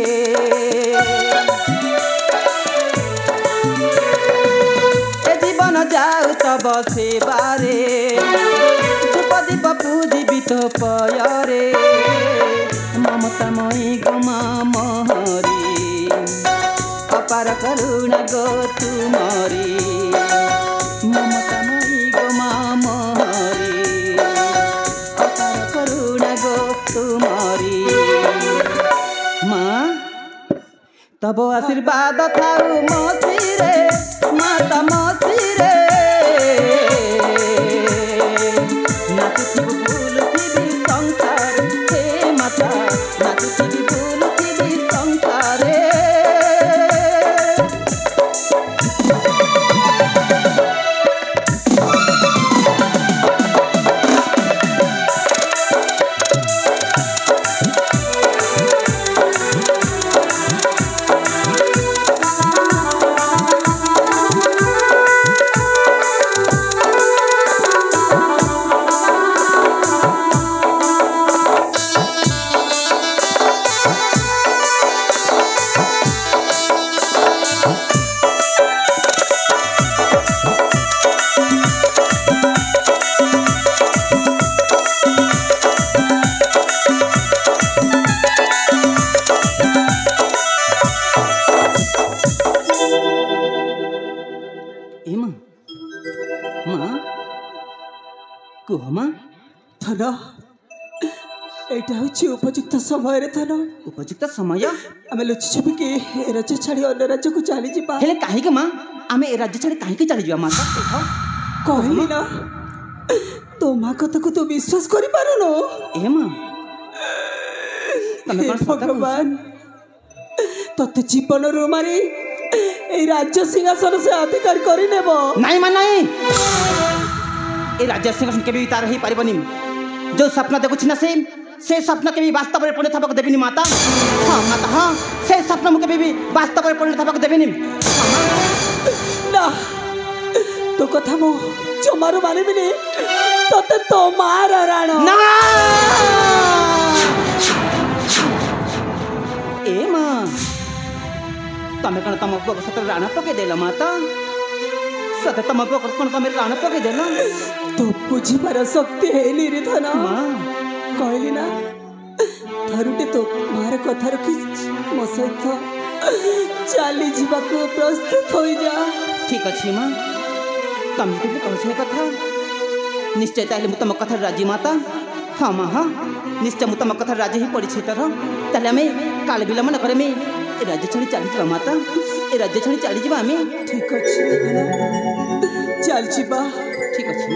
ଏ ଜୀବନ ଯାଉ ତ ବସିବାରେ ଦୀପ ଦୀପ ପୂଜିବି ତ ପୟରେ মমতাময়ী গোমা মহরি অপার করুণা গো তুমরি মমতাময়ী গোমা মহরি অপার করুণা গো তুমরি মা তব আশীর্বাদ থাউ মসিরে মাতা মসিরে নাচুথিব বুলুথিবি সংসার হে মাতা নাচুথিবি বুলুথিবি সংসারে କୁହ ମା ଧନ ଏଇଟା ହେଉଛି ଉପଯୁକ୍ତ ସମୟରେ ଧନ ଉପଯୁକ୍ତ ସମୟ ଆମେ ଲୁଚି ଛପିକି ଏ ରାଜ୍ୟ ଛାଡ଼ି ଅନ୍ୟ ରାଜ୍ୟକୁ ଚାଲିଯିବା ହେଲେ କାହିଁକି ମା ଆମେ ଏ ରାଜ୍ୟ ଛାଡ଼ି କାହିଁକି ଚାଲିଯିବା ମାତା କହିଲି ନା ତୋ ମା କଥାକୁ ତୁ ବିଶ୍ୱାସ କରିପାରୁନୁ ଏ ମା ତମେ କ'ଣ ଭଗବାନ ତତେ ଜୀବନରୁ ମାରି এই রাজ্য সিংহাসন সে অধিকার করে নেব নাই মা নাই এই রাজ্য সিংহাসন কেবে তার হই পারিবনি जो स्वप्न देखुछि ना से स्वप्न केबी वास्तव में परिणत हबक देबिनी माता हाँ माता हाँ से स्वप्न मु केबी वास्तव में परिणत हबक देबिनी ना तो कथा मो जमारो मानिबिनी तते तो मार राण ना ए मां तमे कण तम बग सत राणा पके देला माता सत तम बग कण तमे राणा पके देला तो बुझी पार शक्ति हेली रे धन मां कहली ना थरुटे तो मार कथा रखी मो सहित चली जीवा को प्रस्तुत हो जा ठीक अछि मां तमे तो कहछे कथा निश्चय ताले मु तम कथा राजी माता हाँ मां हाँ निश्चय मु तम कथा राजी ही पड़ी तर ताले हमें काल विलंब न करे में ए राज्य छाड़ी चली जीवा माता ए राज्य छाड़ी चली जीवा हमें ठीक अछि चल जीवा ठीक अछि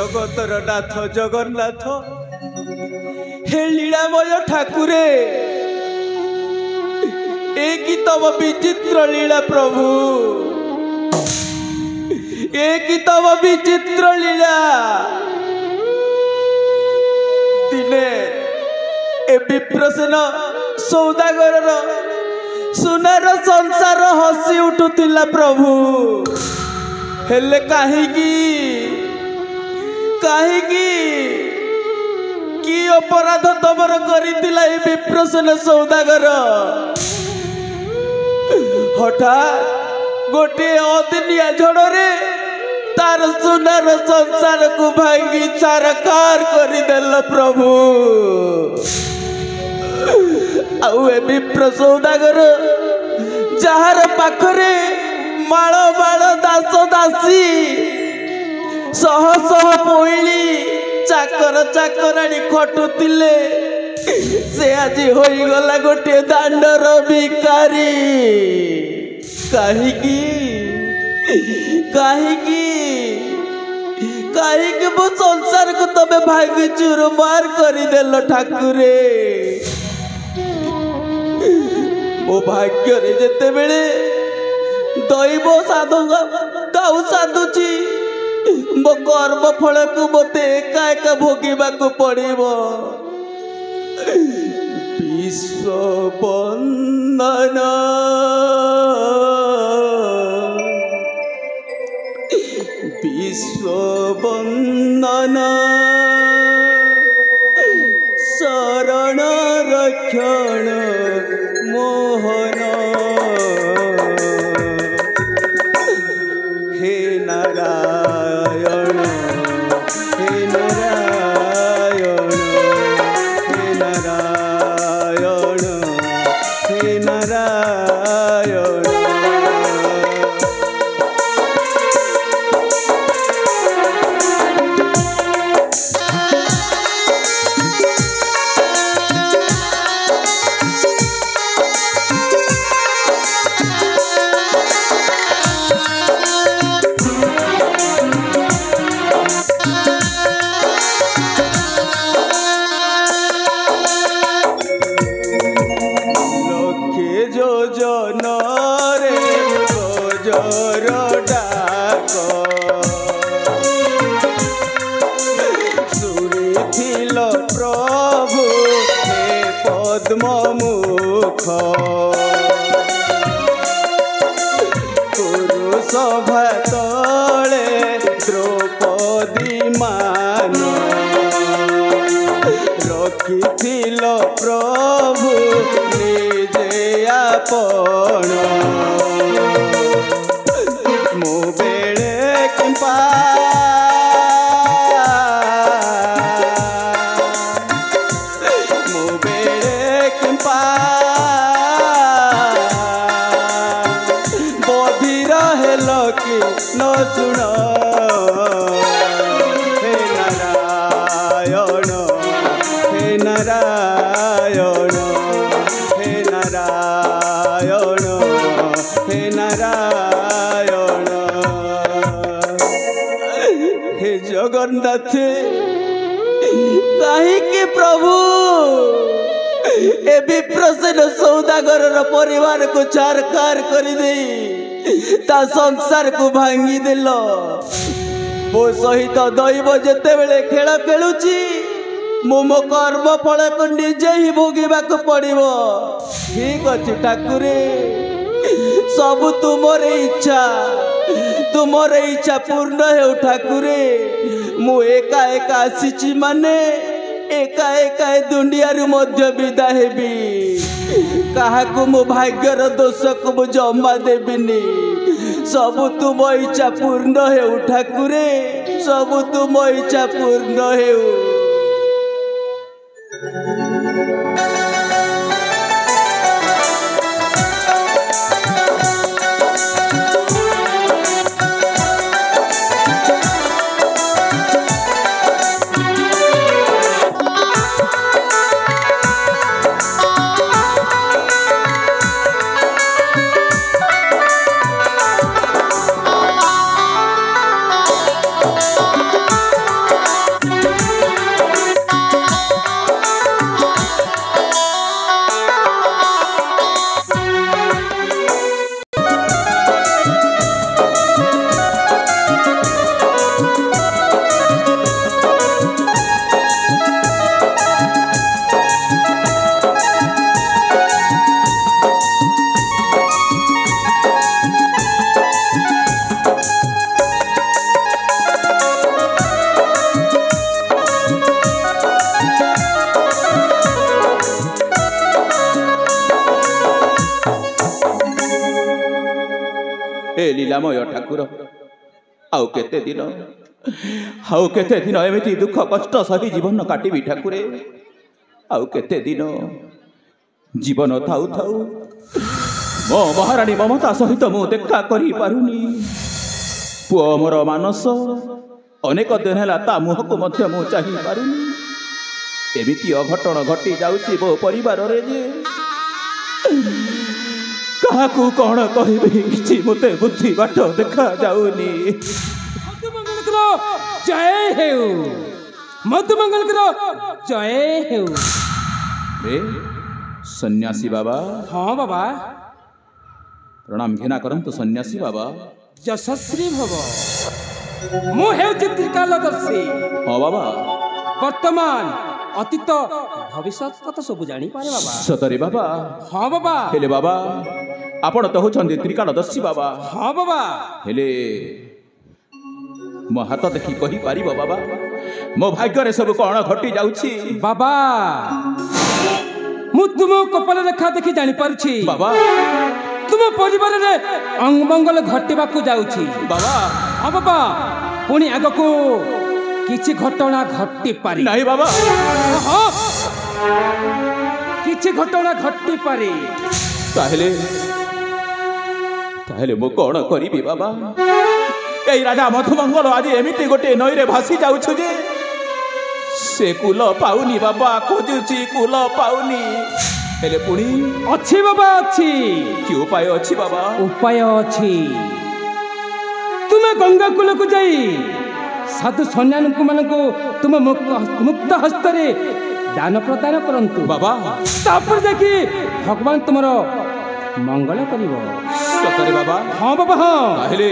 जगतर नाथ जगन्नाथ हे लीलामय ठाकुरे एक तम विचित्र लीला प्रभु एक तम विचित्र लीला दिने ए विप्रसेन सौदागर सुनार संसार हसी उठुला प्रभु हेले काहीकि कि अपराध तमर करितिला ए विप्रसेन सौदागर हठात गोटे अदिनिया झड़े तार सुनार संसार को भांगी चारकार करदेल प्रभु आउ ए विप्र सौदागर जार पाखरे माल माल दास दासी शह शह पोइली चाकर चाकराणी खटुतिले से आज होईगला गोटे दांडर भिकारी काहीकि मो संसार को तबे भांगी चूरमार करदेल ठाकुरे मो भाग्य रे जेते बेले दैव साधु गाऊ साधुची मो कर्म फल को मते एका एका भोगिबा को पड़िबो विश्व बंदन शरण रक्षण मोहन हे नारायण हे नारायण हे नारायण हे नारायण प्रभु निजे आपण मो बेले किंपा मो बेले किंपा बधिर हेल कि न सुन नारायण हे नारायण हे नारायण हे जगन्नाथ कहीं प्रभु ए विप्रसेन सौदागर परिवार को चारकार कर ता संसार को भांगी देल मो सहित दैव जेते बेले खेल खेलुची मो कर्म फल को निजे ही भोगवा को पड़ो ठीक अच्छे ठाकुरे सब तुमर इच्छा पूर्ण हो ठाकुरे मु एका एका आसी माने एका एका दुनिया मध्य विदा हेबी काहाकू मो भाग्यर दोष को मु जमा देविनी सब तुम इच्छा पूर्ण हो ठाकुरे सब तुम इच्छा पूर्ण हो लीलामय ठाकुर आउ केते दिन एमती दुख कष्ट सही जीवन काटिबी ठाकुरे आउ केते दिन जीवन थाउ थाउ मो महाराणी ममता सहित मु देखा करि पारुनी पुओ मोर मानस अनेक दिन है ता मुह को मध्य मु चाहि पारुनी एमिति अघटन घटी जाउछि मो परिवार रे जे काहाकू कौन कहबी किछि मते बुद्धि बाट देखा जाउनी मधुमंगल करो जय हेउ मधुमंगल करो जय हेउ रे सन्यासी बाबा हाँ बाबा प्रणाम घृणा करंतु सन्यासी बाबा यशस्वी भव मु हेउ चित्रकालदर्शी हाँ बाबा वर्तमान अतीत भविष्य कथा सब जानी पारे बाबा सतरे बाबा हाँ बाबा हेले बाबा आपण तो होछन्ती त्रिकालदर्शी बाबा हाँ बाबा हेले मो हाथ देखि कहि पारिबो बाबा मो भाग्य रे सब कोन घटी जाउछि बाबा मु तुम कपाल रेखा देखि जानी पारुछि बाबा तुम परिवार रे अंगमंगल घटिबा को जाउछि बाबा हाँ बाबा पुणी आगको किछि घटना घटी पारि नहीं बाबा हाँ किछि घटना घटी पारि ताहेले मो कोन करिबी बाबा ए राजा मधुमंगल आज एमिति गोटे नई रे भासी जाउछु जे से कुल पाउनी बाबा खोजुची कुल पाउनी हेले पुणी अच्छी बाबा अच्छी कि उपाय अछि बाबा उपाय अच्छी तुमे गंगा कूल को जाई साधु सन्यासी मानको तुम मुक्त हस्तरे दान प्रदान करंतु बाबा तापर जाकी भगवान तुमरो मंगल करिवो सतरे बाबा हाँ बाबा हाँ ताहेले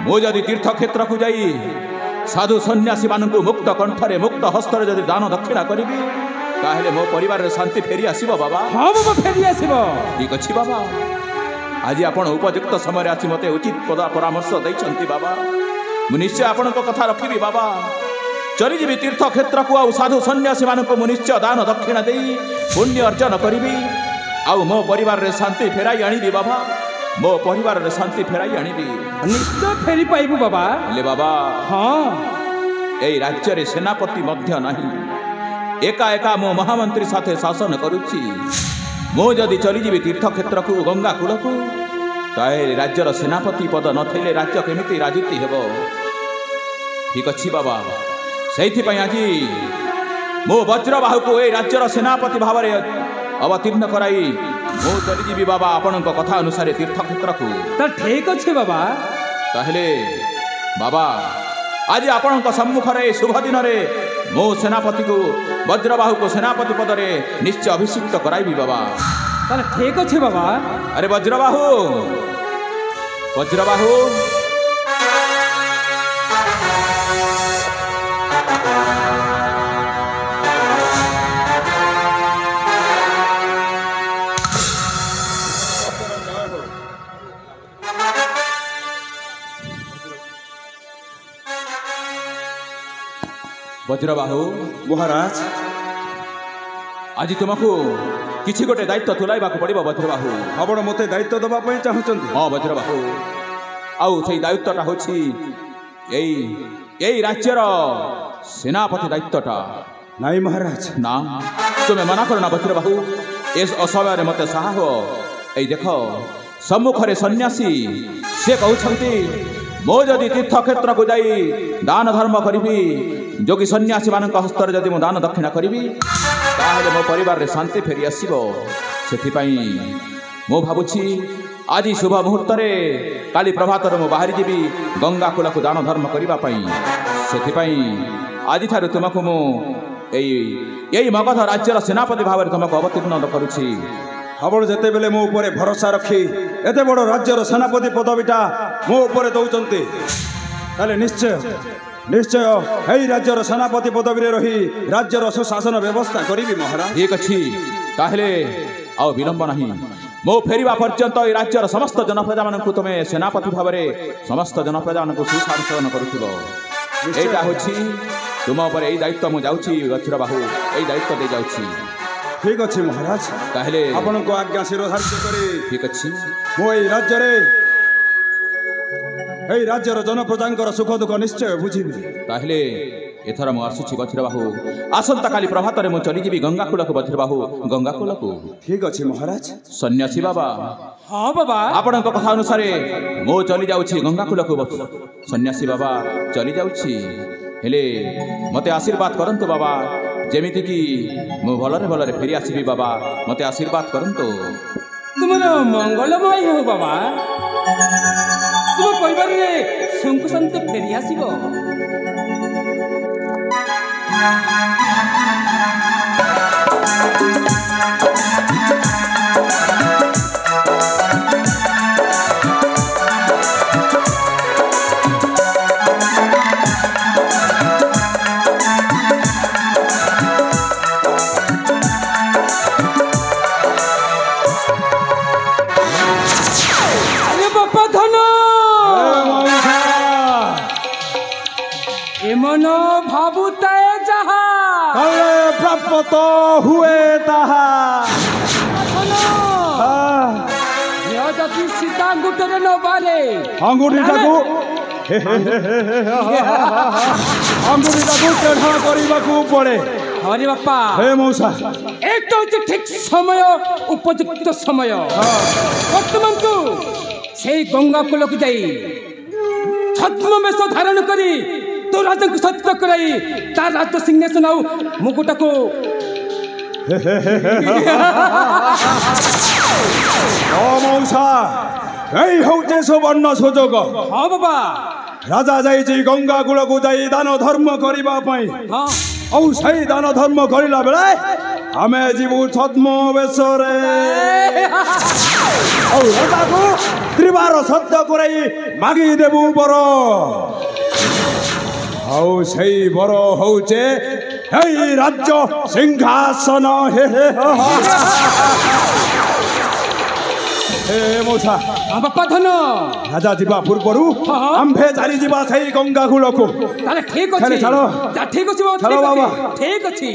मो जदि तीर्थ क्षेत्र को जाई साधु सन्यासी मानकु मुक्त कंठरे मुक्त हस्तरे जदि दान दक्षिणा करिबी ताहेले मो परिवार रे शांति फेरी आसीबो बाबा हाँ बाबा फेरी आसीबो ठीक अछि बाबा आज आपण उपयुक्त समय आसी मते उचित परामर्श दैछंती बाबा मु निश्चय आपण को कथा रखिबी बाबा चली जीवी तीर्थ क्षेत्र को आउ साधु सन्यासी मानकु मु निश्चय दान दक्षिणा देई पुण्य अर्जन करिबी आउ मो परिवार रे शांति फेराई आनिबी बाबा मो परिवार रे शांति फेराई आनिबी निश्चय फेरी पाइबू बाबा ले बाबा हाँ ए राज्य रे सेनापति मध्य नहीं एका एका मो महामंत्री साथे शासन करुछि मो जदि चली जीवी तीर्थ क्षेत्र को गंगा कूल को ताहे राज्यर सेनापति पद नथिले राज्य केमिति राजनीति हेबो ठीक अछि बाबा सेइथि पई आज मो वज्रबाहु को ए राज्यर सेनापति भाव रे अवतीर्ण कराई मो चली जीवी बाबा आपणक कथा अनुसार तीर्थ क्षेत्र को तो ठीक अछि बाबा ताहले बाबा आज आपणक सम्मुख रे शुभ दिन रे मो सेनापति को वज्रबाहु को सेनापति पद रे निश्चय अभिषिक्त कराइबी बाबा ताले ठीक अछि बाबा अरे वज्रबाहु वज्रबाहु वज्रबाहु महाराज आज तुमको किसी गोटे दायित्व तुलाइबा पड़िबो वज्रबाहु आपण मते दायित्व दबा पई चाहुचंती हाँ वज्रबाहु आउ से दायित्वटा होछि एई राज्यर सेनापति दायित्वटा नाई महाराज ना तुम्हें मना करना वज्रबाहु एस असमय मते साह हो ए देख सम्मुख रे सन्यासी से कहउछंती मो जदि तीर्थ क्षेत्र को जाई दान धर्म करिबी जोगी सन्यासी मान हस्तर जदि मो दान दक्षिणा करिबी ताहले मो परिवार रे शांति फेरी आसीबो सेथि पई मो भाबुछि आज शुभ मुहूर्त रे काली प्रभात रे मो बाहरी जीवी गंगा कूल को दान धर्म करिबा पई सेथि पई आज थारु तुमको मो एई मगध राज्यर सेनापति भाव रे तुमको अवतीर्ण करुछि आपण जेते बेले मो ऊपर भरोसा रखी एते बड़ राज्यर सेनापति पदवीटा मो ऊपर दउचंती ताले निश्चय निश्चय एई राज्यर सेनापति पदवी रे रही राज्यर सुशासन व्यवस्था करिबी महाराज ठीक अछि ताहले आउ विलंब नहीं मो फेरिबा पर्यंत ए राज्यर समस्त जनप्रजा मानकु तुमे सेनापति भाव रे समस्त जनप्रजा मानकु सुशासन करुथिबो एटा होछि तुम ऊपर एई दायित्व मु जाउछि वज्रबाहु एई दायित्व दे जाउछि ठीक अछि महाराज ताहले आपण को आज्ञा शिरोधार्य करी ठीक अछि मो एई राज्य रे এই রাজ্যର ଜନପ୍ରଜାଙ୍କର ସୁଖ ଦୁଃଖ ନିଶ୍ଚୟ ବୁଝିବି। ତାହେଲେ ଏଥର ମୁଁ ଆସୁଛି ବଜ୍ରବାହୁ। ଆସନ୍ତାକାଲି ପ୍ରଭାତରେ ମୁଁ ଚଲିଯିବି ଗଙ୍ଗାକୂଳକୁ ବଜ୍ରବାହୁ, ଗଙ୍ଗାକୂଳକୁ। ଠିକ ଅଛି ମହାରାଜ। ସନ୍ନ୍ୟାସୀ ବାବା, ହଁ ବାବା, ଆପଣଙ୍କ କଥା ଅନୁସାରେ ମୁଁ ଚଲି ଯାଉଛି ଗଙ୍ଗାକୂଳକୁ। ସନ୍ନ୍ୟାସୀ ବାବା ଚଲି ଯାଉଛି, ହେଲେ ମୋତେ ଆଶୀର୍ବାଦ କରନ୍ତୁ ବାବା, ଯେମିତିକି ମୁଁ ଭଲରେ ଭଲରେ ଫେରି ଆସିବି। ବାବା ମୋତେ ଆଶୀର୍ବାଦ କରନ୍ତୁ। ତୁମର ମଙ୍ଗଳମୟ ହେଉ ବାବା। ତୁମ ପରିବାରରେ ସୁଖ ଶାନ୍ତି ଫେରି ଆସିବ। এমন ভাবুতায় যাহা কালে প্রাপ্ত হুয়ে তাহা। যদি সীতা আঙ্গুঠরে নবারে আঙ্গুঠিটাକୁ তেଢ଼ା କରିବାକୁ ପଡ଼େ। হরে বাপা, হে মৌসা, একটা হচ্ছে ঠিক সময়, উপযুক্ত সময়। বর্তমানକୁ সেই গঙ্গা কূলକୁ যাই ছদ্ম বেশ ধারণ କରି ତୋ ରାଜାଙ୍କୁ ସତ୍ୟ କରାଇ ତା ରାଜ ସିଂହାସନ ଆଉ ମୁକୁଟକୁ মৌসা, এই হচ্ছে সুবর্ণ সুযোগ। ହଁ ବାବା, রাজা যাইছি গঙ্গা কূলକୁ যাই দান ধর্ম କରିବା ପାଇଁ। ହଁ ଆଉ ସେଇ ଦାନ ଧର୍ମ କରିଲା ବେଳେ ଆମେ ଯିବୁ ଛଦ୍ମ ବେଶରେ। ଆଉ ରାଜାକୁ ତ୍ରିବାର ସତ୍ୟ କରାଇ ମାଗିଦେବୁ ବର। ଆଉ ସେଇ ବର ହଉଛେ ଏଇ ରାଜ୍ୟ ସିଂହାସନ। ହେ ମଉସା, ବାପା ଧନ, ରାଜା ଯିବା ପୂର୍ବରୁ ଆମ୍ଭେ ଚାଲିଯିବା ସେଇ ଗଙ୍ଗା କୂଳକୁ। ତାହେଲେ ଠିକ ଅଛି, ଚାଲ ଠିକ ଅଛି ବାବା, ଠିକ ଅଛି।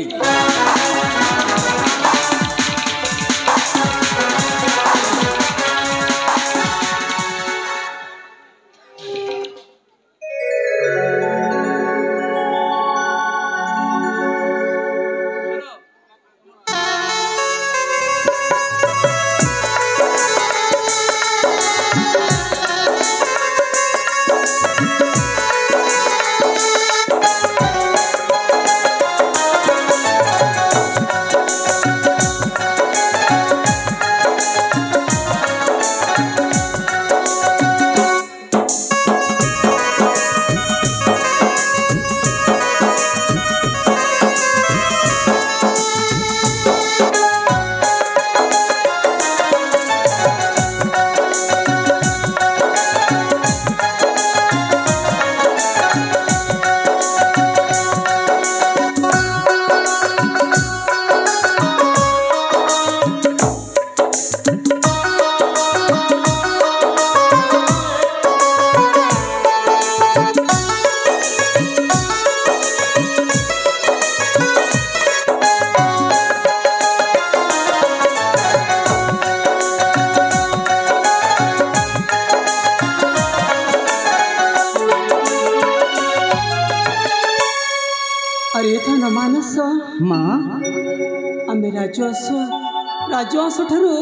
ରାଜହଂସ ଠାରୁ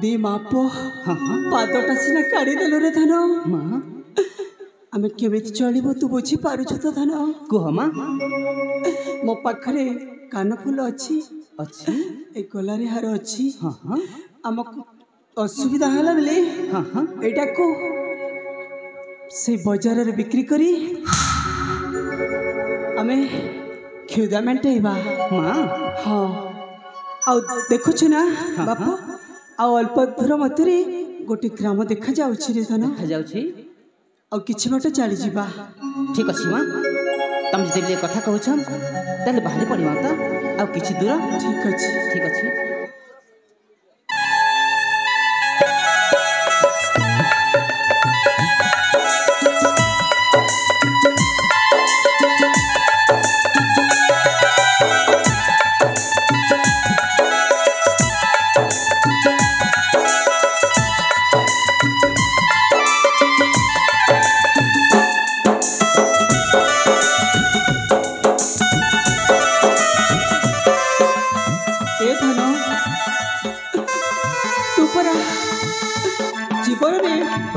ଦି ମାପ ପାଦଟା ସିନା କାଢିଦେଲୁ ରେ ଧନ। ଆମେ କେମିତି ଚଳିବୁ ତୁ ବୁଝିପାରୁଛୁ ତ ଧନ? କୁହ ମା। ମୋ ପାଖରେ କାନଫୁଲ ଅଛି, ଏ ଗଲାରେ ହାର ଅଛି। ଆମକୁ ଅସୁବିଧା ହେଲା ବେଲେ ଏଇଟାକୁ ସେ ବଜାରରେ ବିକ୍ରି କରି ଆମେ କ୍ଷୁଦା ମେଣ୍ଟେଇବା। ହଁ, ଆଉ ଦେଖୁଛୁ ନା ବାପ, ଆଉ ଅଳ୍ପ ଦୂର ମଧ୍ୟରେ ଗୋଟେ ଗ୍ରାମ ଦେଖାଯାଉଛି ରେ ଧନ। ଦେଖାଯାଉଛି, ଆଉ କିଛି ବାଟ ଚାଲିଯିବା। ଠିକ ଅଛି ମା, ତମେ ଯେତେବେଳେ କଥା କହୁଛ ତାହେଲେ ବାହାରି ପଡ଼ିବା ତ। ଆଉ କିଛି ଦୂର, ଠିକ ଅଛି, ଠିକ ଅଛି।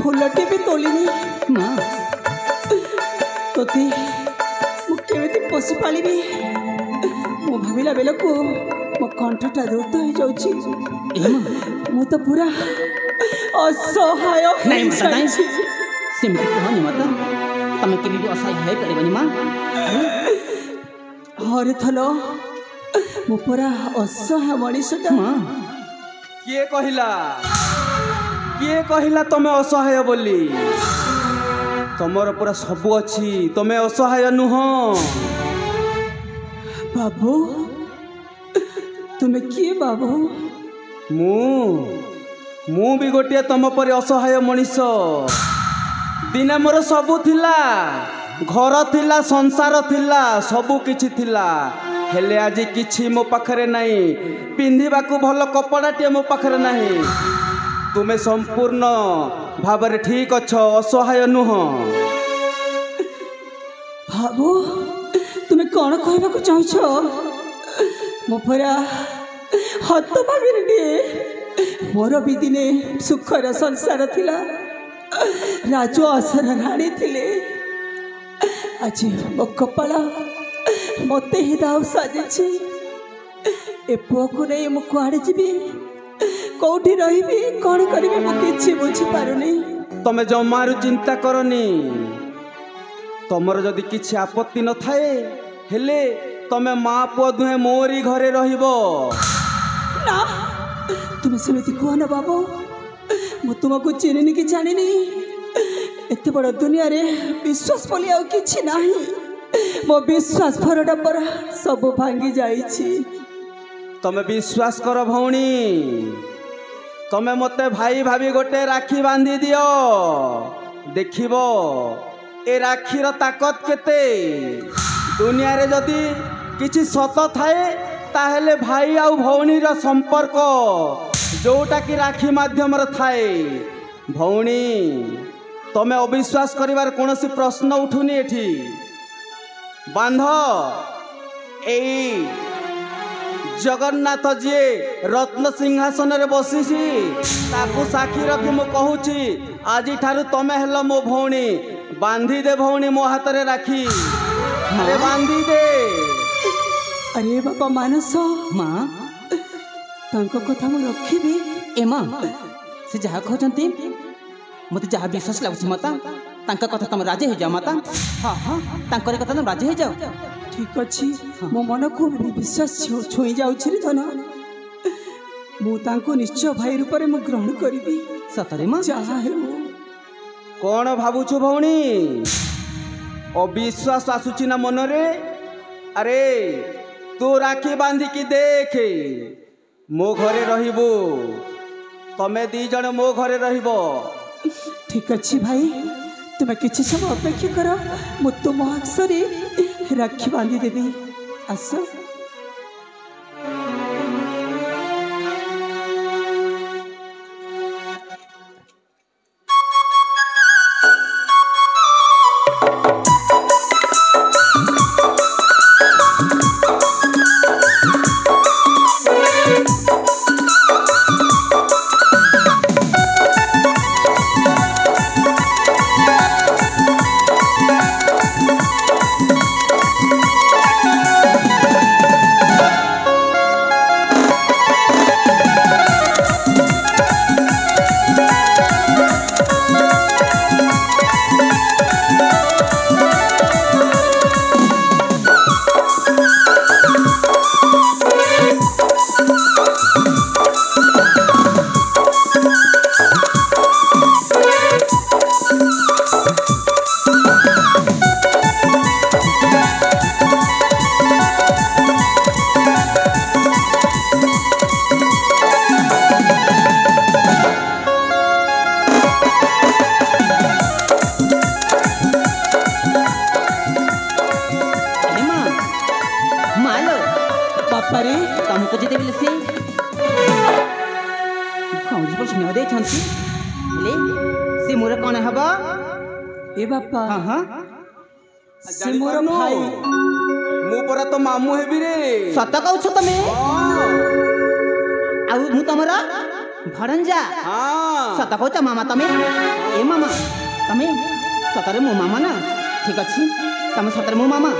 फुलटे भी तोलिनी ମା तोते मु केमिति पोषि पालिबी मु भाविला बेलକୁ मो कंठटा दूत हो जाउची ଏ ମା मु तो पूरा असहाय ନାଇଁ ମାତା ନାଇଁ ସେମିତି କୁହନି ମାତା ତମେ କେବେ ବି ଅସହାୟ ହୋଇପାରିବନି ମା हरे थल मु पूरा असहाय मनीषटा ମା किए कहिला तमे असहाय बोली तमर पूरा सब अच्छी तमे असहाय नुह बाबू तुम्हें किए बाबू मु भी गोटे तम पर असहाय मनीष दिने मोर सबू थिला घर थिला संसार थिला सबू किछि थिला हेले आज किछि मो पाखरे नहीं पिंधिबाकू भल कपड़ाटे मो पाखरे नहीं तुमे संपूर्ण भावरे ठीक अछ असहाय नुह बाबू तुम्हें कौन कहबाकू चाहछ मो पूरा हत भागिनी मोर भी दिने सुखर संसार थिला राजू असर राणी थिले आज मो कपाल मते ही दाव साजिछि ए पुआ को नहीं मु कुआड़े जीवी कौटी रही कौन करी मु किछि बुझी पारुनी तमे जमारू चिंता करनी तमर जदि किछि आपत्ति न थाए हेले तमे माँ पुआ दुहे मोरी घरे रहिबो ना तुम सेमिति कह ना बाबू मु तुमको चिन्हनी कि जानिनी एते बड़ दुनिया रे विश्वास बोली आउ किछि नाही मो विश्वास भरडा पर सब भांगी जाइछि तमे विश्वास कर भौणी तमे मते भाई भाभी गोटे राखी बांधी दियो देखिबो ए राखीर ताकत केते दुनिया रे जदि किछि सत थाए ताहेले भाई आउ भौणीर संपर्क जोटा कि राखी माध्यम थाए भौणी तमे अविश्वास करिवार कोनोसी प्रश्न उठुनी एठी बांध एई जगन्नाथ जी रत्न सिंहासन रे बसीसी ताकू साक्षी रखी मु कहूची आज ठारू तमे हेलो मो भौणी बांधी दे भौणी मो हाथ रे राखी अरे बांधी दे अरे बाबा मानस ମା तांको कथा मु रखिबी ଏ ମା ସେ ଯାହା କହୁଛନ୍ତି ମୋତେ ଯାହା ବିଶ୍ୱାସ ଲାଗୁଛି ମାତା ତାଙ୍କ କଥା ତମେ ରାଜି ହେଇଯାଅ ମାତା ହଁ ହଁ ତାଙ୍କରି କଥା ତମେ ରାଜି ହେଇଯାଅ ठीक अच्छी मो मन को विश्वास छुई जाउछि रे धन मु तांको निश्चय भाई रूप रे मु ग्रहण करिबी ସତରେ ମା चाहा हे कौन भावुछु भौणी अविश्वास आसुची ना मन रे अरे तू राखी बांधी की देख मो घरे रहिबो तमे दी जण मो घरे रहिबो ठीक अच्छी भाई तुम्हें किसी समय अपेक्षा कर मु तुम अक्षरे राखी बांधी देवी आस तुमको जी देबले से कौन पर स्नेह दे छंती ले से मोर कोन हबा ए बापा हां हां से मोर भाई मु परा तो मामू हेबी रे सत कहू छ तमे आ मु तमरा भड़ंजा हाँ सत कौच मामा तमें ए मामा तमें सतरे मो मामा ना ठीक अच्छी तमें सतरे मो मामा